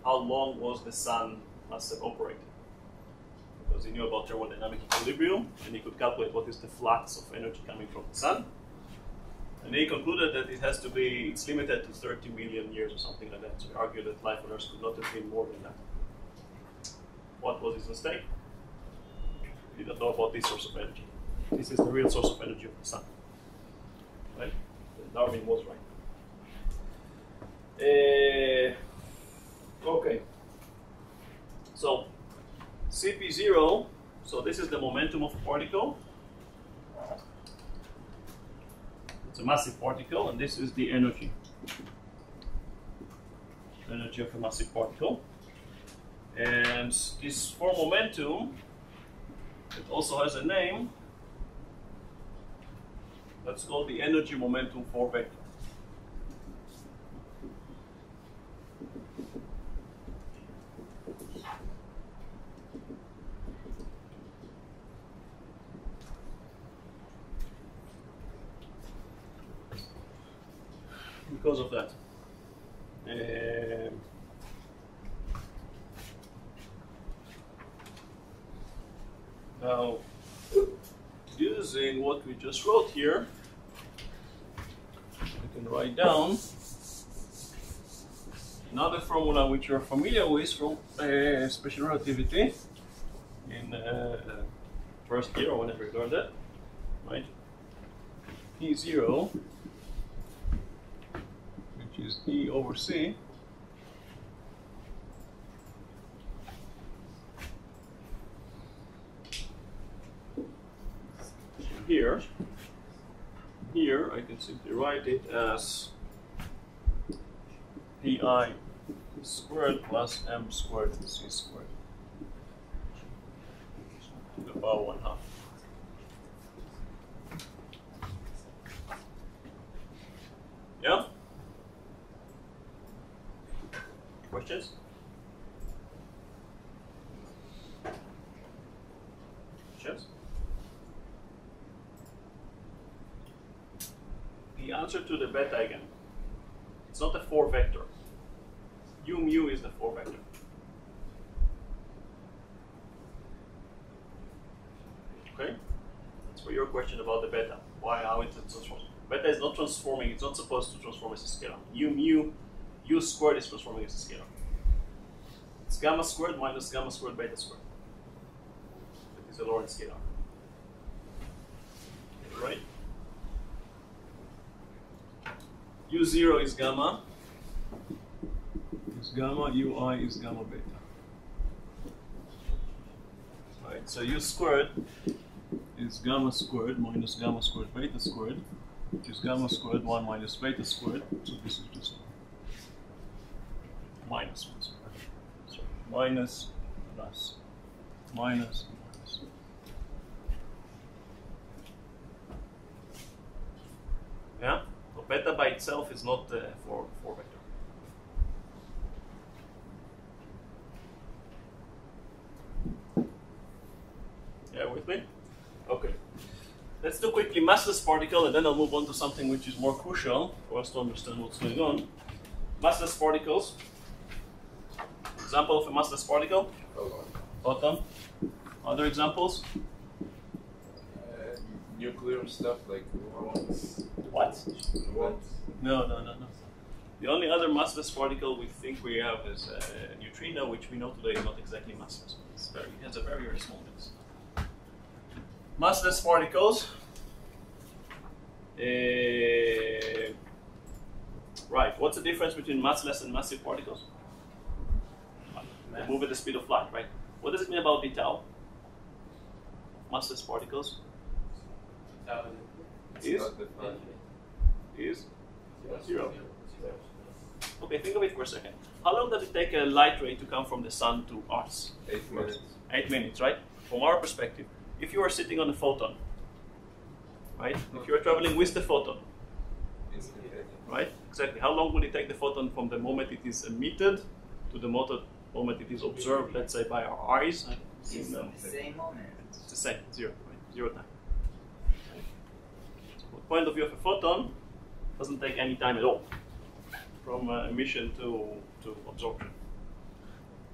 how long was the sun must have operated. Because he knew about thermodynamic equilibrium, and he could calculate what is the flux of energy coming from the sun. And he concluded that it's limited to 30 million years or something like that. So he argued that life on Earth could not have been more than that. What was his mistake? He didn't know about this source of energy. This is the real source of energy of the sun. Right? Darwin was right. Okay. So, CP0, so this is the momentum of a particle. It's a massive particle, and this is the energy. Energy of a massive particle. And this for momentum, it also has a name. Let's call the energy momentum for vector. Because of that. Now, using what we just wrote here, we can write down another formula which you're familiar with from special relativity in first year or whenever you learned it, right? P0, which is E over C, here I can simply write it as pi squared plus m squared c squared to the power 1/2. Yeah? Questions? Questions? The answer to the beta again. It's not a 4 vector. U mu is the 4 vector. Okay? That's for your question about the beta. How it transforms. Beta is not transforming, it's not supposed to transform as a scalar. U mu, U squared is transforming as a scalar. It's gamma squared minus gamma squared beta squared. That is a Lorentz scalar. Right? U0 is gamma, UI is gamma beta. Right, so U squared is gamma squared minus gamma squared beta squared, which is gamma squared 1 minus beta squared, so this is just minus 1 squared. So minus, plus, minus, minus. Yeah? So beta by itself is not 4 vector. Yeah, with me? Okay. Let's do quickly massless particle, and then I'll move on to something which is more crucial for us to understand what's going on. Massless particles. Example of a massless particle? Photon. Other examples? Nuclear stuff like What? what? No. The only other massless particle we think we have is a neutrino, which we know today is not exactly massless. It has a very, very small mass. Massless particles. Right, what's the difference between massless and massive particles? They move at the speed of light, right? What does it mean about d tau? Massless particles? Tau Is? Not defined. Is? Zero. Okay, think of it for a second. How long does it take a light ray to come from the sun to us? 8 minutes. 8 minutes, right? From our perspective, if you are sitting on a photon, right? If you are traveling with the photon, Instantaneous. right? Exactly. How long will it take the photon from the moment it is emitted to the moment it is observed, let's say, by our eyes? It's the same moment. It's the same, zero, right? 0 time. Right? From the point of view of a photon, it doesn't take any time at all from emission to absorption.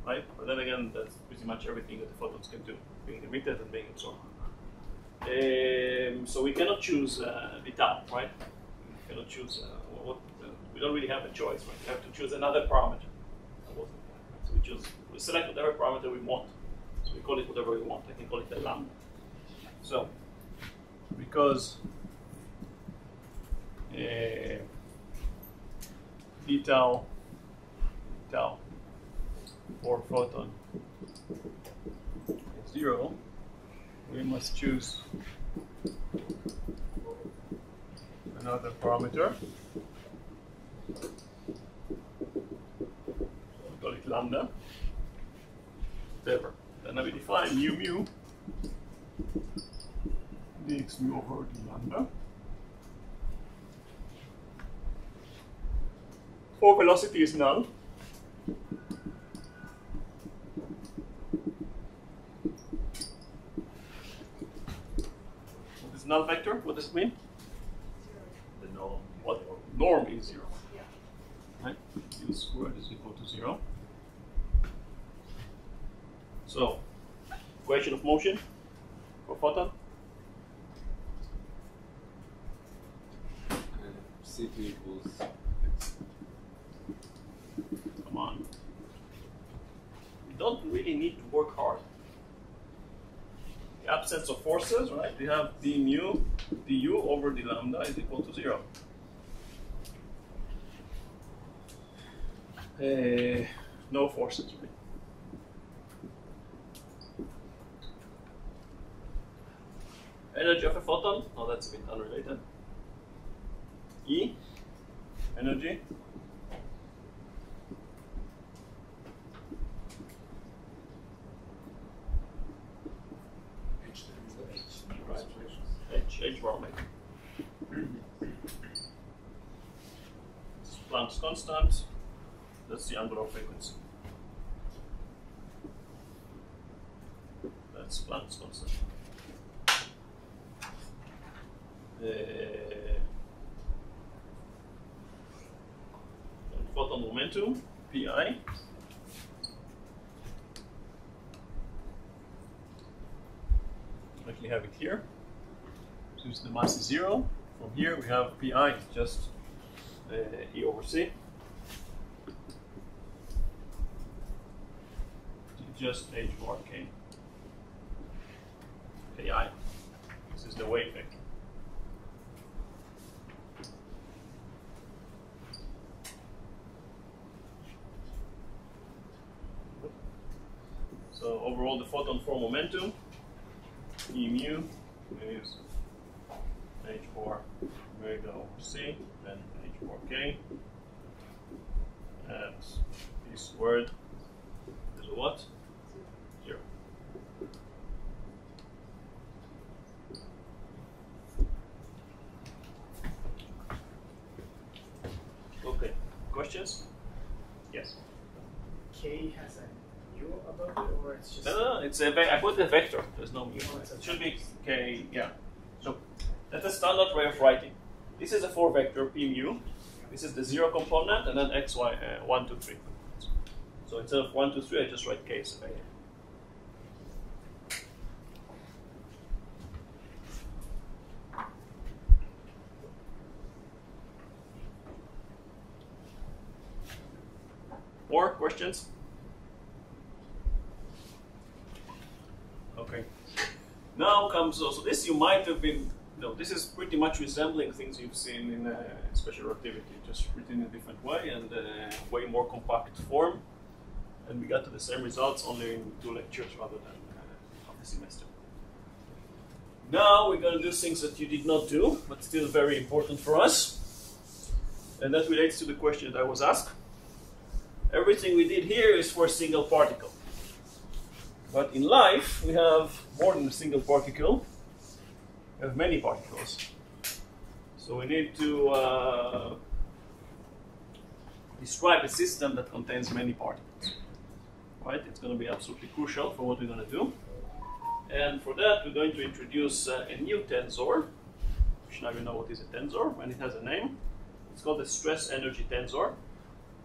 Right? But then again, that's pretty much everything that the photons can do, being emitted and being absorbed. So we cannot choose the tau, right? We cannot choose, we don't really have a choice, right? We have to choose another parameter. So we select whatever parameter we want. So we call it whatever we want. I can call it a lambda. So, because d tau for photon is 0, we must choose another parameter. So we call it lambda. Whatever. Then we define mu dx mu over d lambda for velocity is null. What is null vector? What does it mean? The norm. What norm is 0. Right? U squared is equal to 0. So, equation of motion for photon. C2 equals Come on. We don't really need to work hard. The absence of forces, right? We have d mu, du over d lambda is equal to 0. No forces, right? Energy of a photon? Oh, that's a bit unrelated. E, energy. H bar omega. This is Planck's constant. That's the angular frequency. That's Planck's constant. Photon momentum, pi. Actually have it here. Since the mass is 0, from here we have pi just E over c. Just h bar k. Ki. This is the wave vector. So overall, the photon for momentum, E mu is h bar omega over c, then h bar k, and p squared is a what? 0. Okay, questions? Yes. K has a mu above it, or it's just. No, it's I put the vector. There's no mu. It should be k. Yeah. So that's a standard way of writing. This is a 4 vector p mu. This is the 0 component, and then x, y, 1, 2, 3. So instead of 1, 2, 3, I just write k as a vector. More questions? Okay. Now comes also this. You might have been. No, this is pretty much resembling things you've seen in special relativity, just written in a different way and way more compact form. And we got to the same results only in 2 lectures rather than half a semester. Now we're going to do things that you did not do, but still very important for us. And that relates to the question that I was asked. Everything we did here is for a single particle. But in life, we have more than a single particle. We have many particles. So we need to describe a system that contains many particles. Right? It's going to be absolutely crucial for what we're going to do. And for that, we're going to introduce a new tensor, which now you know what is a tensor, and it has a name. It's called the stress energy tensor,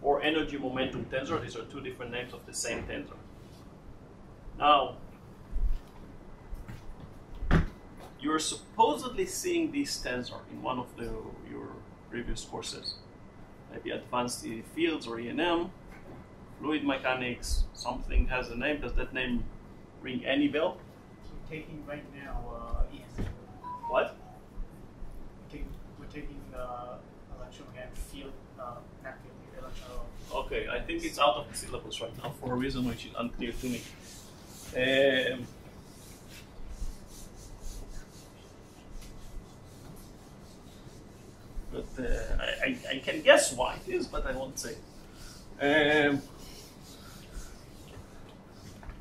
or energy momentum tensor. These are 2 different names of the same tensor. Now, you're supposedly seeing this tensor in one of your previous courses. Maybe advanced fields or E&M, fluid mechanics, something has a name. Does that name ring any bell? We're taking right now ESM. What? We're taking electromagnetic field, not field, electro. Okay, I think it's out of the syllabus right now for a reason which is unclear to me. But I can guess why it is, but I won't say.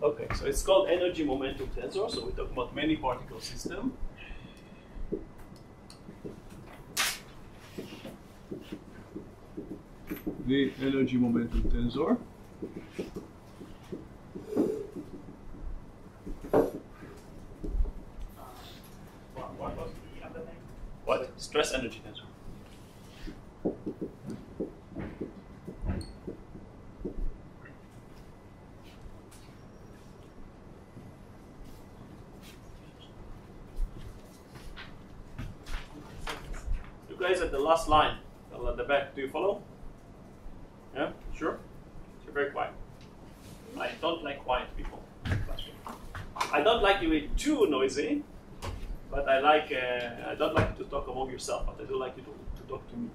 Okay, so it's called energy momentum tensor. So we're talking about many particle system. The energy momentum tensor. What was the other name? What? Stress energy tensor. You guys at the last line, at the back, do you follow? Yeah, sure? You're very quiet. I don't like quiet people. I don't like you being too noisy, but I don't like you to talk among yourself, but I do like you to talk to me.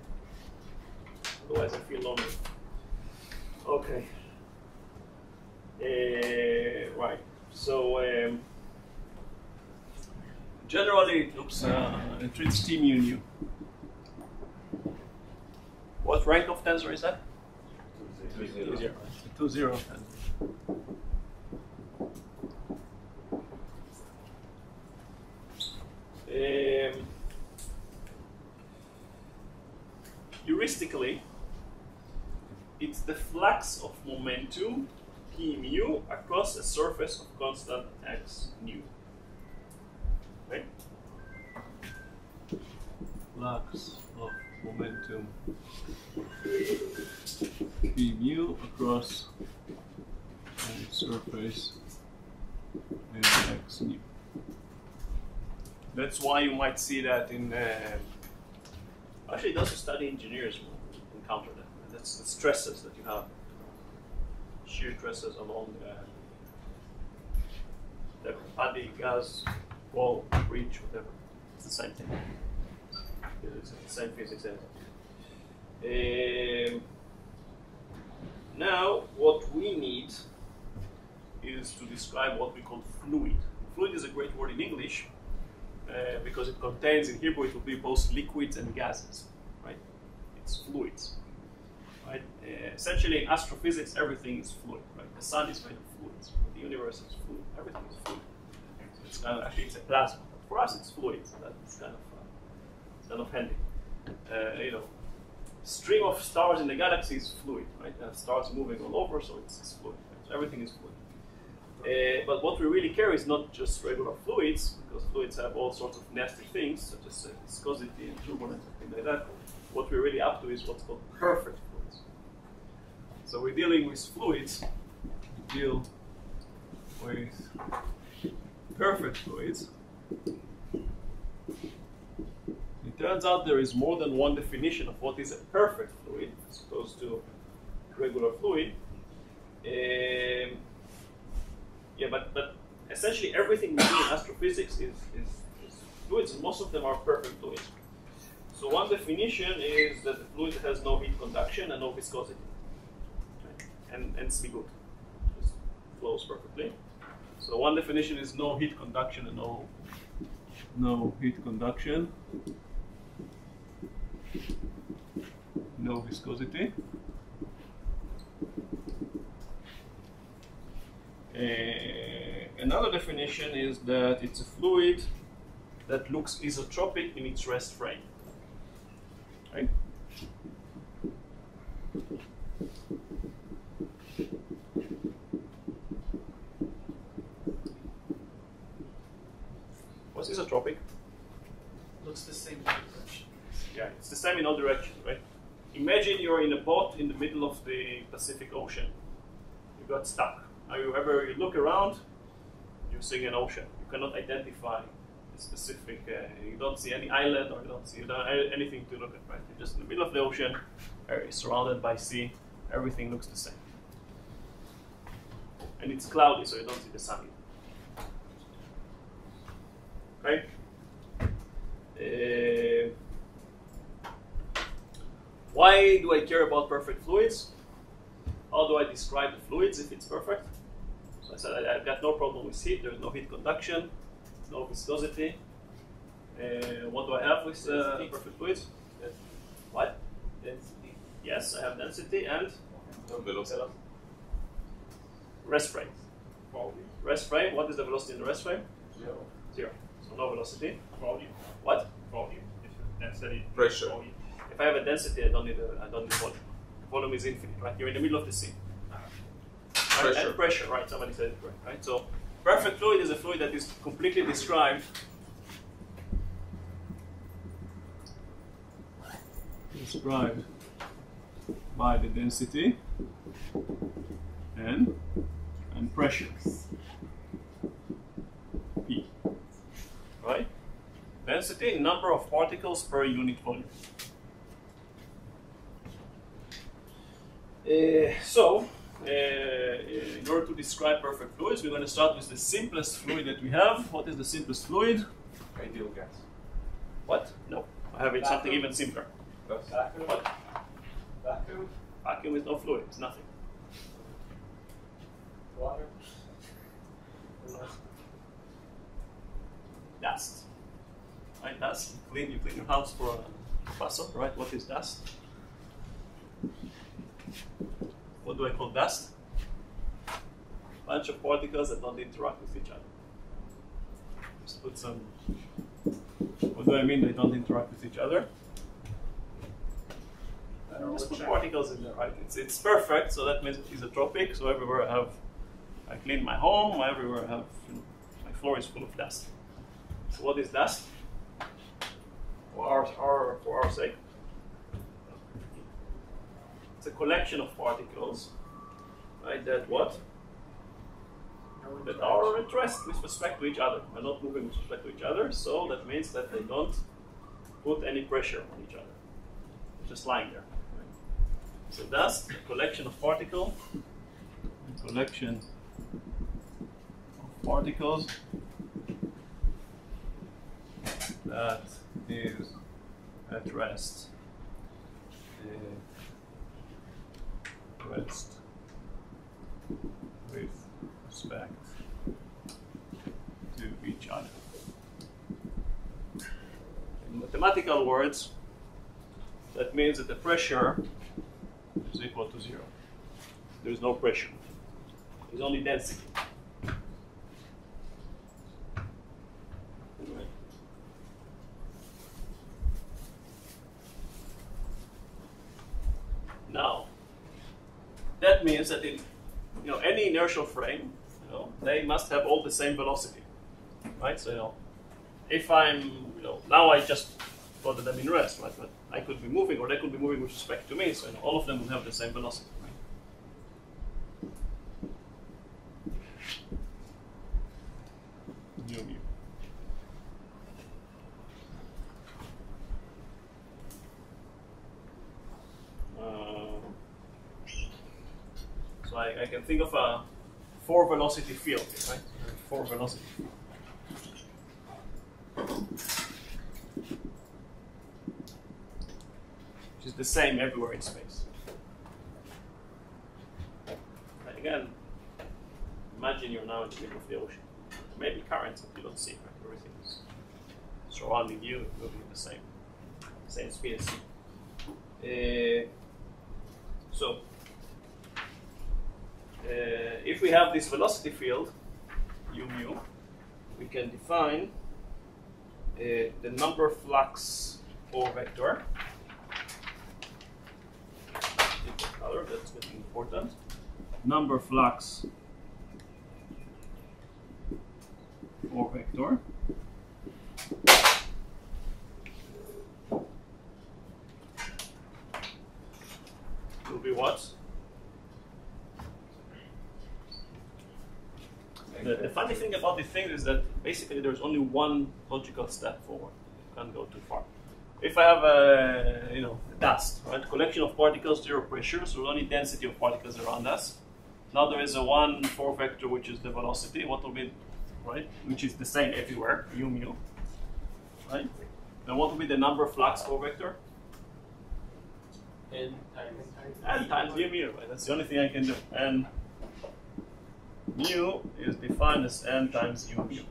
Otherwise I feel lonely. Okay. Right. So generally, it treats T mu nu. What rank of tensor is that? 2-0. 2-0. Heuristically, it's the flux of momentum P mu across a surface of constant x nu. Right? Flux of momentum P mu across a surface and x nu. That's why you might see that in actually those who study engineers will encounter that. That's the stresses that you have, shear stresses along the body, gas, wall, breach, whatever. It's the same thing. It's the same physics. Now, what we need is to describe what we call fluid. Fluid is a great word in English because it contains, in Hebrew, it will be both liquids and gases, right? It's fluids, right? Essentially, in astrophysics, everything is fluid, right? The sun is made of fluids. The universe is fluid. Everything is fluid. So it's kind of, actually, it's a plasma. But for us, it's fluid. So that's kind of handy. Stream of stars in the galaxy is fluid, right? Stars moving all over, so it's fluid. Right? So everything is fluid. But what we really care is not just regular fluids, because fluids have all sorts of nasty things, such as viscosity and turbulence and things like that. What we're really up to is what's called perfect fluids. So we're dealing with fluids. We deal with perfect fluids. It turns out there is more than one definition of what is a perfect fluid, as opposed to regular fluid. Yeah, but essentially everything we do in astrophysics is fluids, and most of them are perfect fluids. So one definition is that the fluid has no heat conduction and no viscosity, right? And it's good, just flows perfectly. So one definition is no heat conduction and no heat conduction, no viscosity. Another definition is that it's a fluid that looks isotropic in its rest frame. Right? What's isotropic? Looks the same direction. Yeah, it's the same in all directions, right? Imagine you're in a boat in the middle of the Pacific Ocean. You got stuck. Now, you look around, you're seeing an ocean. You cannot identify a specific, you don't see any island, or you don't see anything to look at, right? You're just in the middle of the ocean, surrounded by sea, everything looks the same. And it's cloudy, so you don't see the sun. Okay? Why do I care about perfect fluids? How do I describe the fluids if it's perfect? So I said I've got no problem with heat. There's no heat conduction, no viscosity. What do I have with perfect fluids? What? Density. Yes, I have density and velocity. Rest frame. Volume. Rest frame. What is the velocity in the rest frame? 0. 0. So no velocity. Volume. What? Volume. If density. Pressure. Volume. If I have a density, I don't need volume. Volume is infinite, right? You're in the middle of the sea. Right? Pressure. And pressure, right? Somebody said it correct, right? So perfect fluid is a fluid that is completely described by the density and pressure. P. Right? Density, number of particles per unit volume. In order to describe perfect fluids, we're going to start with the simplest fluid that we have. What is the simplest fluid? Ideal gas. What? No. I have something even simpler. Vacuum. What? Vacuum. Vacuum is no fluid. It's nothing. Water. Dust. Right? Dust. You clean your house for a puzzle, right? What is dust? What do I call dust? Bunch of particles that don't interact with each other. Just put some. What do I mean they don't interact with each other? Just put particles in there, right? It's perfect, so that means it's isotropic. So everywhere I clean my home, everywhere I have, my floor is full of dust. So what is dust? For our sake, it's a collection of particles, right? That what? That are at rest with respect to each other. They're not moving with respect to each other, so that means that they don't put any pressure on each other. They're just lying there. Right? So dust, a collection of particles, that is at rest. Rest with respect to each other. In mathematical words, that means that the pressure is equal to 0. There is no pressure. There's only density. Now, that means that in any inertial frame, they must have all the same velocity, right? So if I'm, now I just plotted them in rest, right? But I could be moving, or they could be moving with respect to me. So all of them will have the same velocity, right? Mu. So I can think of a 4 velocity field, right? 4 velocity field. Which is the same everywhere in space. And again, imagine you're now in the middle of the ocean. Maybe currents that you don't see, right? Everything is surrounding you, it will be the same speed as so, if we have this velocity field, u mu, we can define the number flux or vector. Different color, that's getting important. Number flux or vector. Will be what? The funny thing about this thing is that basically there's only one logical step forward. You can't go too far. If I have a dust, right, collection of particles, 0 pressure, so only density of particles around us. Now there is a 1,4 vector, which is the velocity. What will be, right, which is the same everywhere, u mu, right? And what will be the number flux 4 vector? N times u mu, right? That's the only thing I can do. And mu is defined as n times u mu.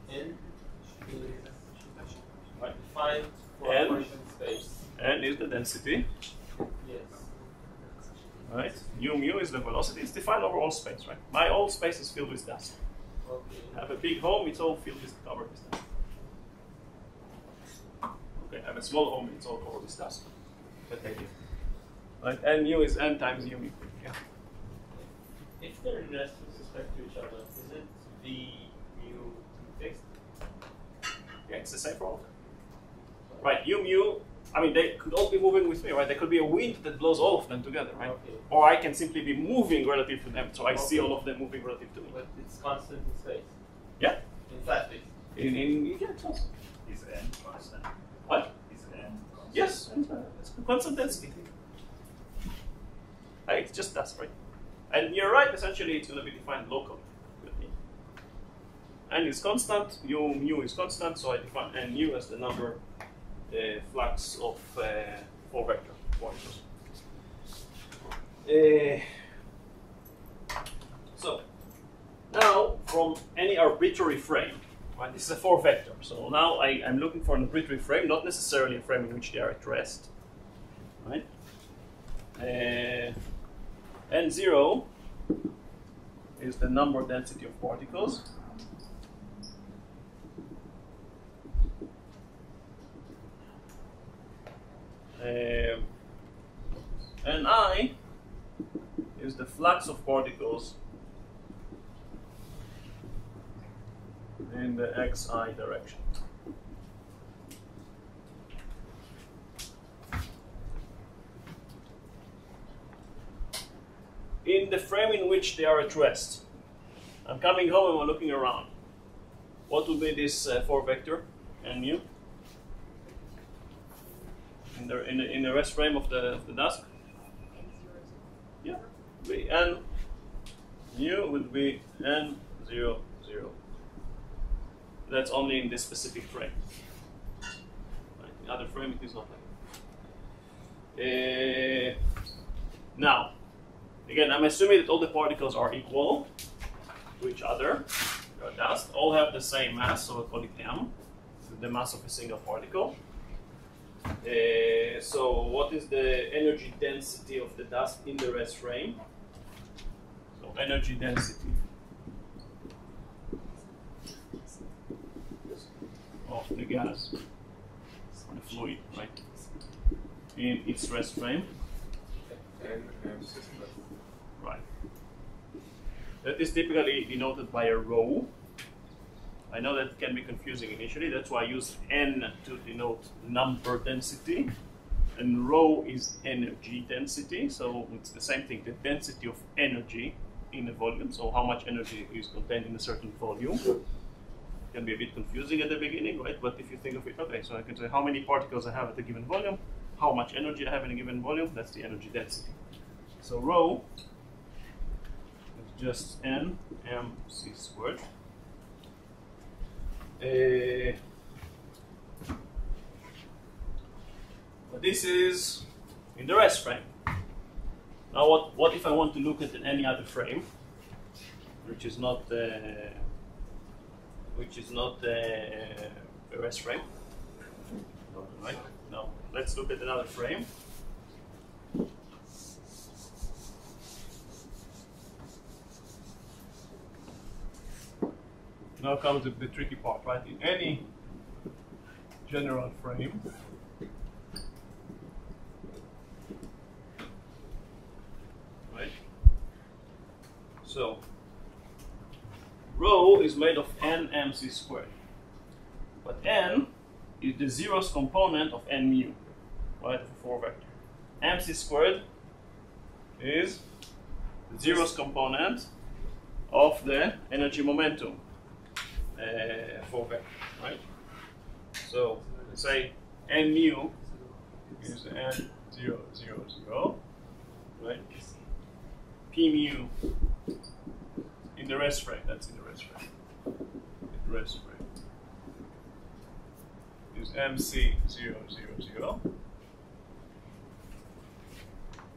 N right, defined for N. a portion space. N is the density, Yes. right? U mu is the velocity. It's defined over all space, right? My whole space is filled with dust. Okay. I have a big home, it's all filled with covered with dust. Okay, I have a small home, it's all covered with dust. But thank you. Right, and mu is n times u mu. Yeah. If they're in rest with respect to each other, isn't the mu fixed? Yeah, it's the same for all of them. Right, u mu, I mean, they could all be moving with me, right? There could be a wind that blows all of them together, right? Okay. Or I can simply be moving relative to them, so I see Okay. all of them moving relative to me. But it's constant in space. Yeah? In flat space. Yeah, it's awesome. Is n constant? What? Is n constant? Yes, it's constant density. It's just dust, right? And you're right, essentially it's going to be defined locally. N is constant, mu is constant, so I define n u as the number flux of 4 vector particles. So, now from any arbitrary frame, right, this is a 4 vector, so now I'm looking for an arbitrary frame, not necessarily a frame in which they are at rest, right? N0 is the number density of particles. And I is the flux of particles in the xi direction. In the frame in which they are at rest, I'm coming home and I'm looking around. What will be this 4 vector and mu? In the rest frame of the dust? Yeah, n mu would be n 0 0. That's only in this specific frame. Right. In other frame it is not like that. Now, again, I'm assuming that all the particles are equal to each other. Dust all have the same mass, so we call it m, the mass of a single particle. So what is the energy density of the dust in the rest frame? So energy density of the gas, the fluid, right, in its rest frame. Right. That is typically denoted by a rho. I know that can be confusing initially, that's why I use n to denote number density, and rho is energy density, so it's the same thing, the density of energy in a volume, so how much energy is contained in a certain volume. Can be a bit confusing at the beginning, right? But if you think of it, okay, so I can say how many particles I have at a given volume, how much energy I have in a given volume, that's the energy density. So rho just n mc squared. But this is in the rest frame. Now, what if I want to look at any other frame, which is not a rest frame? Right? No. Let's look at another frame. Now comes the tricky part, right? In any general frame, right? So, rho is made of n mc squared, but n is the zeroth component of n mu, right? Of a 4 vector. Mc squared is the zeroth component of the energy momentum. 4 vector, right? So let's say n mu is n 0, 0, 0, right? P mu in the rest frame, that's in the rest frame. In the rest frame is mc 0, 0, 0.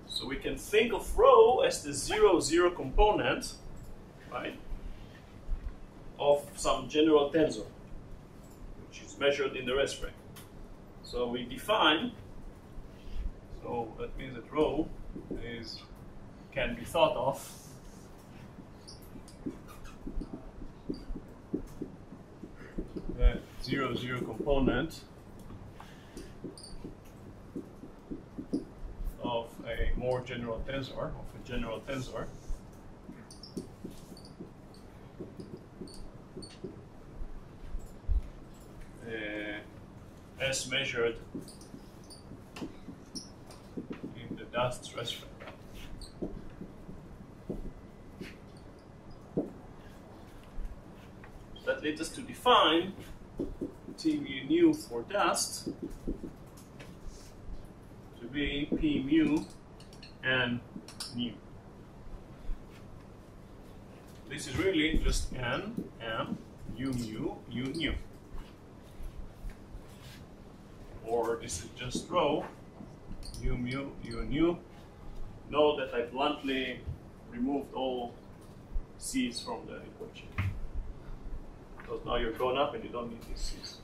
So we can think of rho as the 0, 0 component, right, of some general tensor, which is measured in the rest frame. So we define, so that means that rho can be thought of the 0, 0 component of a more general tensor, as measured in the dust rest frame. So that leads us to define T mu nu for dust to be P mu and nu. This is really just n, m, u mu, u nu. Or this is just rho, u mu, u nu. Note that I bluntly removed all c's from the equation, because now you're grown up and you don't need these c's.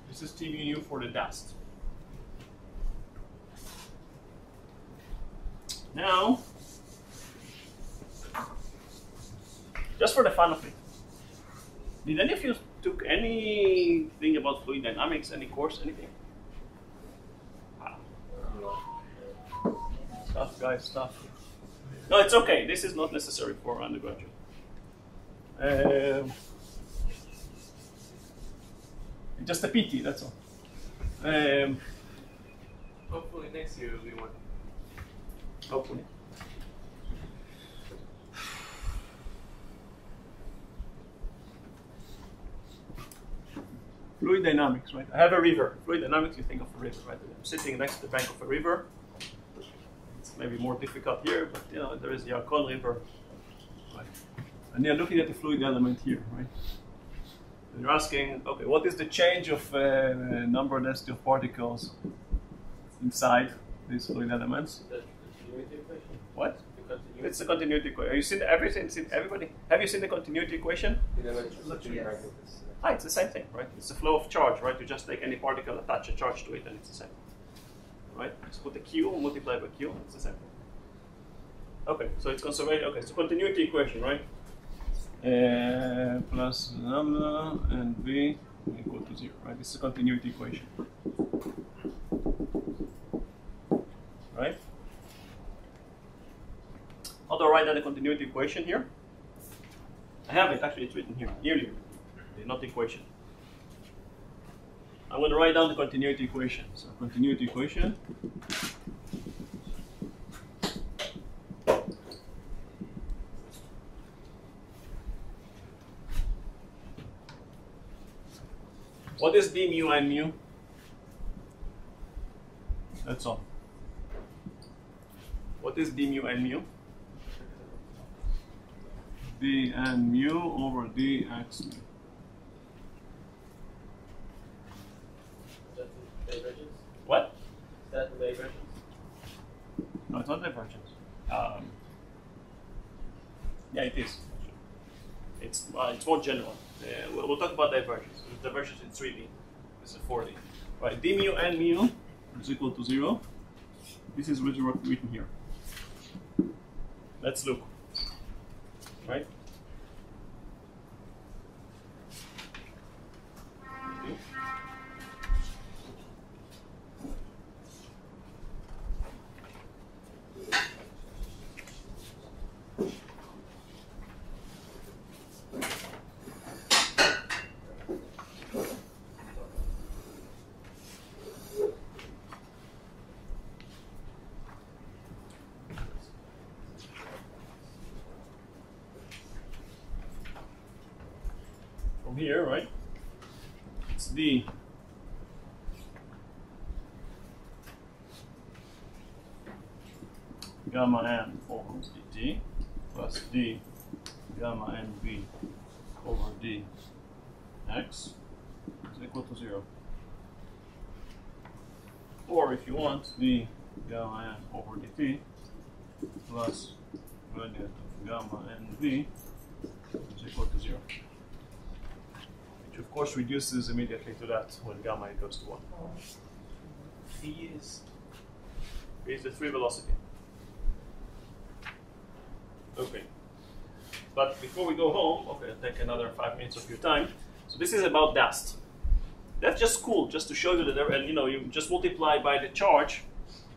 This is T mu nu for the dust. Now, just for the fun of it, did any of you took anything about fluid dynamics, any course, anything? Stuff, guys, stuff. No, it's okay. This is not necessary for undergraduate. Just a pity, that's all. Hopefully next year will be one. Hopefully. Fluid dynamics, right? I have a river. Fluid dynamics, you think of a river, right? I'm sitting next to the bank of a river. It's maybe more difficult here, but you know, there is the Yarkon River, right? And you're looking at the fluid element here, right? And you're asking, okay, what is the change of number density of particles inside these fluid elements? The continuity equation. What? The continuity. It's the continuity equation. Have you seen everything? Everybody? Have you seen the continuity equation? Ah, it's the same thing, right? It's the flow of charge, right? You just take any particle, attach a charge to it, and it's the same. Right? Just put a Q, multiply by Q, it's the same thing. Okay, so it's conservation. Okay, so continuity equation, right? Plus lambda and V equal to 0, right? This is a continuity equation. Right? How do I write down the continuity equation here? I have it, actually, it's written here, nearly. Not equation. I'm going to write down the continuity equation. So continuity equation what is d mu and mu? That's all. What is d mu and mu? D and mu over dx mu. Is that the divergence? What? Is that the divergence? No, it's not divergence. Yeah, it is. It's more general. We'll talk about divergence. With divergence in 3D. This is 4D. Right, d mu and mu is equal to 0. This is written here. Let's look. Right? From here, right? It's d gamma n over dt plus d gamma n b over d x is equal to 0. Or if you want, d gamma n over dt plus gradient of gamma n b is equal to 0. Which of course reduces immediately to that when gamma equals to 1. V is Is the free velocity. Okay. But before we go home, okay, I'll take another 5 minutes of your time. So this is about dust. That's just cool, just to show you that, and you know, you just multiply by the charge,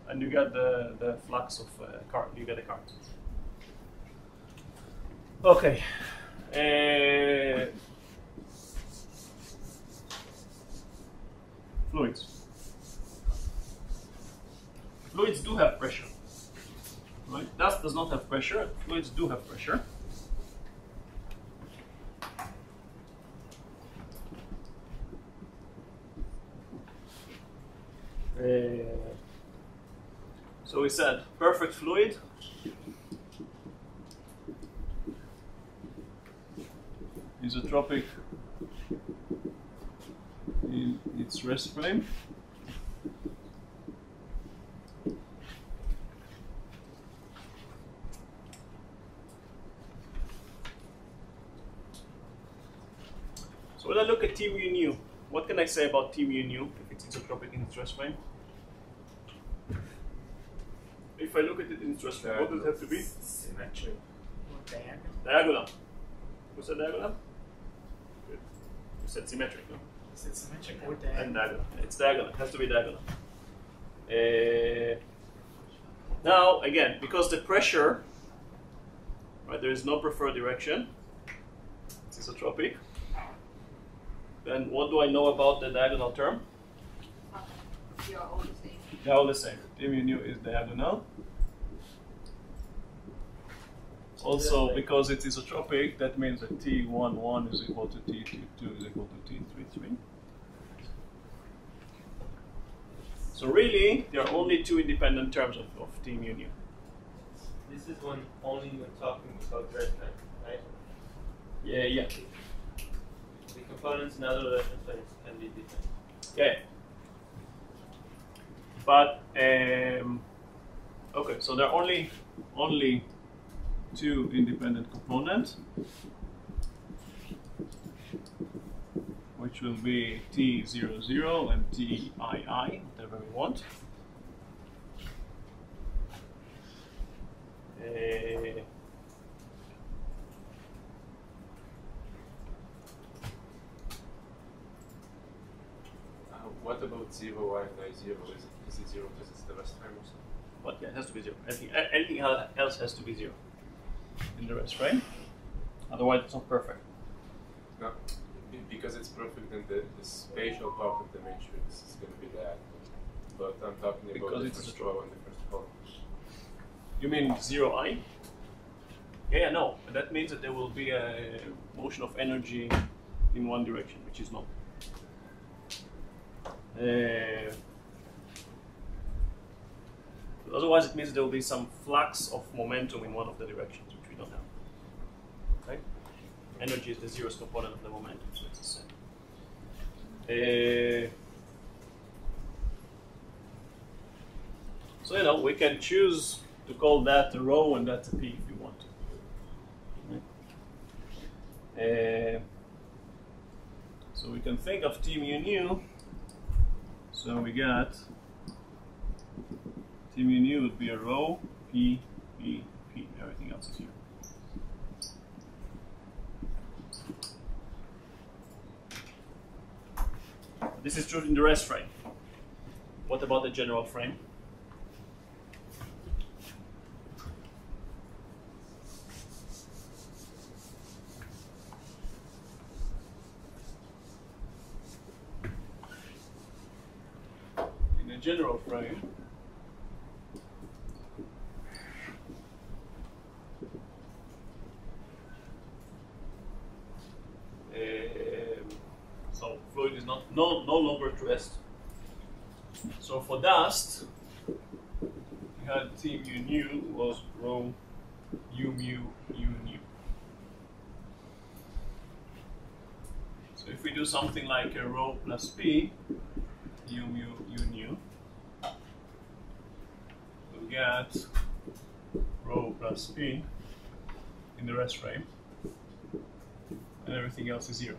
and you get the flux of current. You get a current. Okay. Fluids. Fluids do have pressure. Right? Dust does not have pressure. Fluids do have pressure. So we said perfect fluid isotropic in its rest frame. So when I look at T mu nu, what can I say about T mu nu if it's isotropic in its rest frame? If I look at it in its rest frame, what does it have to be? symmetric or diagonal. Diagonal. Who said diagonal? Good. You said symmetric, no? Is it symmetric or And diagonal? diagonal. It's diagonal. It has to be diagonal. Now, again, because the pressure, right, there is no preferred direction, it's isotropic, then what do I know about the diagonal term? They are all the same. They're all the same. T mu nu is diagonal. Also, because it is isotropic, that means that T11 is equal to T22 is equal to T33. So really, there are only two independent terms of T mu nu. This is when only when talking about rest time, right? Yeah. The components in other reference frames can be different. Yeah. But okay, so there are only two independent components, which will be T00 and Tii, whatever we want. What about 0 and I0? Is it 0 because it's the rest frame also? What? Yeah, it has to be 0. Anything else has to be 0 in the rest frame. Otherwise, it's not perfect. No, because it's perfect, then the spatial part of the matrix is going to be that. But I'm talking about Because the it's first a row and the first column. You mean 0i? Yeah, no. That means that there will be a motion of energy in one direction, which is not. Otherwise, it means there will be some flux of momentum in one of the directions, which we don't have. Okay? Energy is the zeroth component of the momentum, so it's the same. So, you know, we can choose to call that a rho and that a p if you want to. Right? So we can think of T mu nu. So we got T mu nu would be a rho, p, p, p. Everything else is here. This is true in the rest frame. What about the general frame? In the general frame, so fluid is no longer at rest. So for dust, we had T mu nu was rho u mu u nu. So if we do something like a rho plus p, u mu u nu, we'll get rho plus p in the rest frame, and everything else is zero.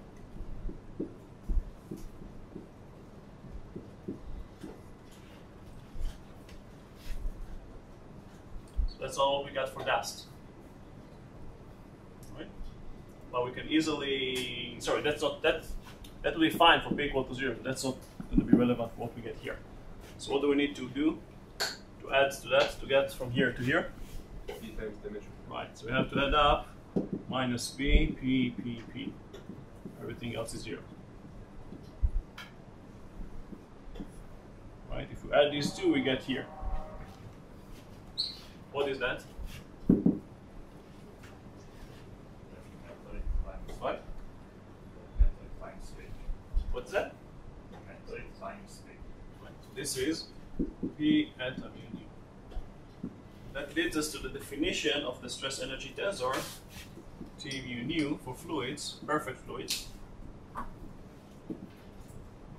That's all we got for dust. Right? But we can easily, sorry, that will be fine for p equal to 0. That's not going to be relevant for what we get here. So what do we need to do to add to that to get from here to here? P times the measure. Right, so we have to add up minus p, p, p, p. Everything else is 0. Right, if we add these two, we get here. What is that? What? What's that? Right, so this is P eta mu nu. That leads us to the definition of the stress energy tensor T mu nu for fluids, perfect fluids,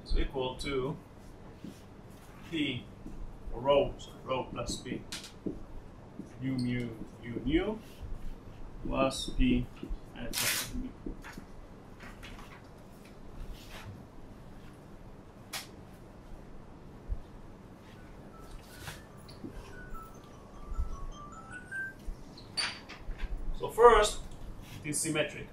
is equal to P, or rho plus P. U mu u nu plus p eta mu. So first, it is symmetric.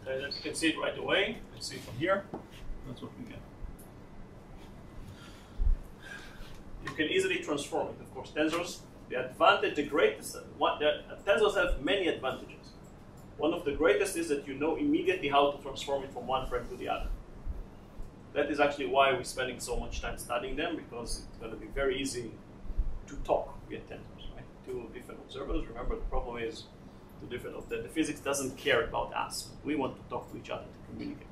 And as you can see it right away, you can see it from here. That's what we get. You can easily transform it, of course. Tensors, the advantage, the greatest, tensors have many advantages. One of the greatest is that you know immediately how to transform it from one frame to the other. That is actually why we're spending so much time studying them, because it's going to be very easy to talk via tensors, right? Two different observers. Remember, the problem is the physics doesn't care about us. We want to talk to each other, to communicate.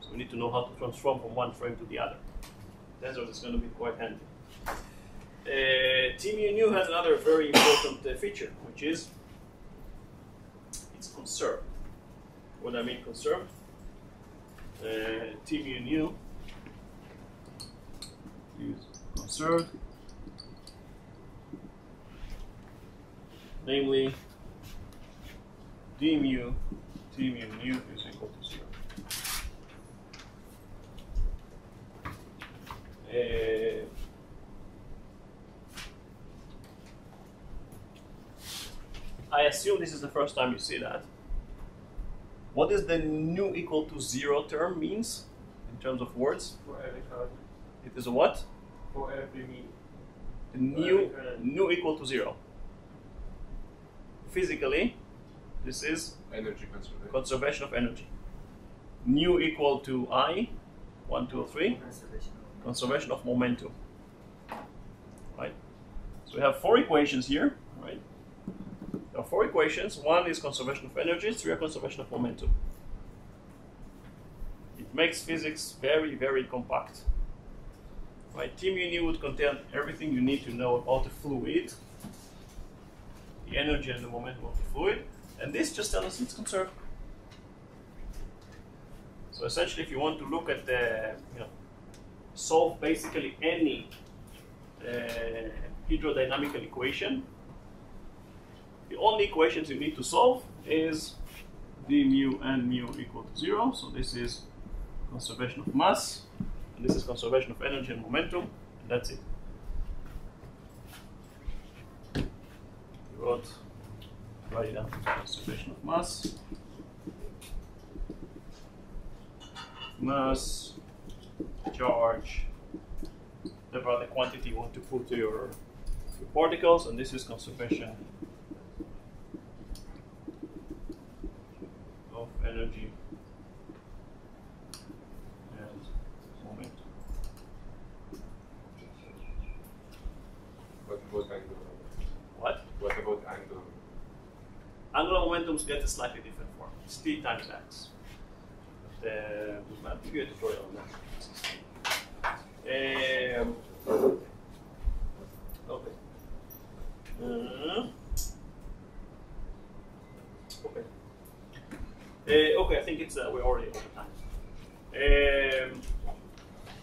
So we need to know how to transform from one frame to the other. Tensors is going to be quite handy. T mu nu has another very important feature, which is it's conserved. What I mean conserved? T mu nu is conserved, namely d mu T mu nu is equal to 0. I assume this is the first time you see that. What does the nu equal to 0 term means in terms of words? For every card. It is a what? For every mean. The nu equal to 0. Physically, this is Energy conservation. Conservation of energy. Nu equal to I, 1, 2, 3. Conservation of momentum. Right? So we have 4 equations here, right? There are 4 equations. 1 is conservation of energy, 3 are conservation of momentum. It makes physics very, very compact. Right? T mu nu would contain everything you need to know about the fluid, the energy and the momentum of the fluid, and this just tells us it's conserved. So essentially, if you want to look at the, solve basically any hydrodynamical equation, the only equations you need to solve is d mu and mu equal to 0. So this is conservation of mass, and this is conservation of energy and momentum, and that's it. Write it down. Conservation of mass, charge, whatever the quantity you want to put to your particles, and this is conservation of energy and momentum. What about angular? What? What about angular? Angular momentums get a slightly different form. It's t times x. I'll give you a tutorial on that. Okay. Okay, I think it's we're already over time.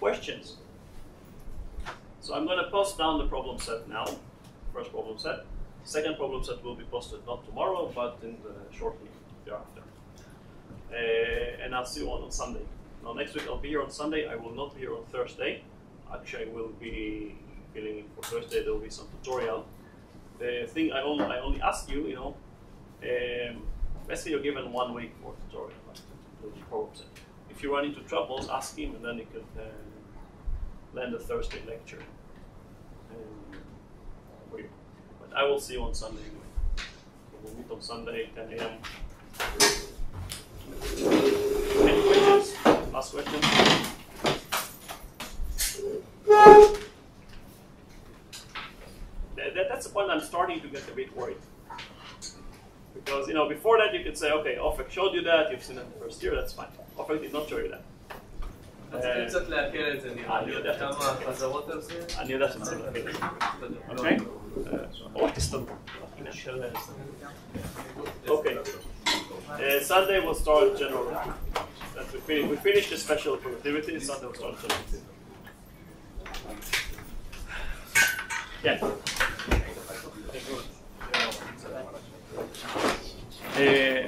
Questions? So I'm going to post down the problem set now. First problem set. Second problem set will be posted not tomorrow, but in the shortly thereafter. And I'll see you on Sunday. Now next week I'll be here on Sunday. I will not be here on Thursday. Actually, I will be filling in for Thursday. There will be some tutorial. The thing I only ask you, basically you're given 1 week for tutorial. If you run into troubles, ask him, and then he could land a Thursday lecture for you. But I will see you on Sunday anyway. So we'll meet on Sunday, 10 a.m. Any questions? Last question? That's the point I'm starting to get a bit worried. Because, before that you could say, okay, Ofek showed you that, you've seen it in the first year, that's fine. Ofek did not show you that. צריכים קצת להקל את זה, נראה לי. כמה חזרות על זה? אני יודע שצריכים להקל את זה. אוקיי? או תסתדרו. אוקיי. Sunday we'll start general. We finished the special productivity, Sunday we'll start general. כן.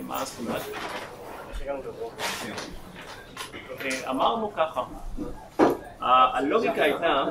מה זאת אומרת? אמרנו ככה, הלוגיקה הייתה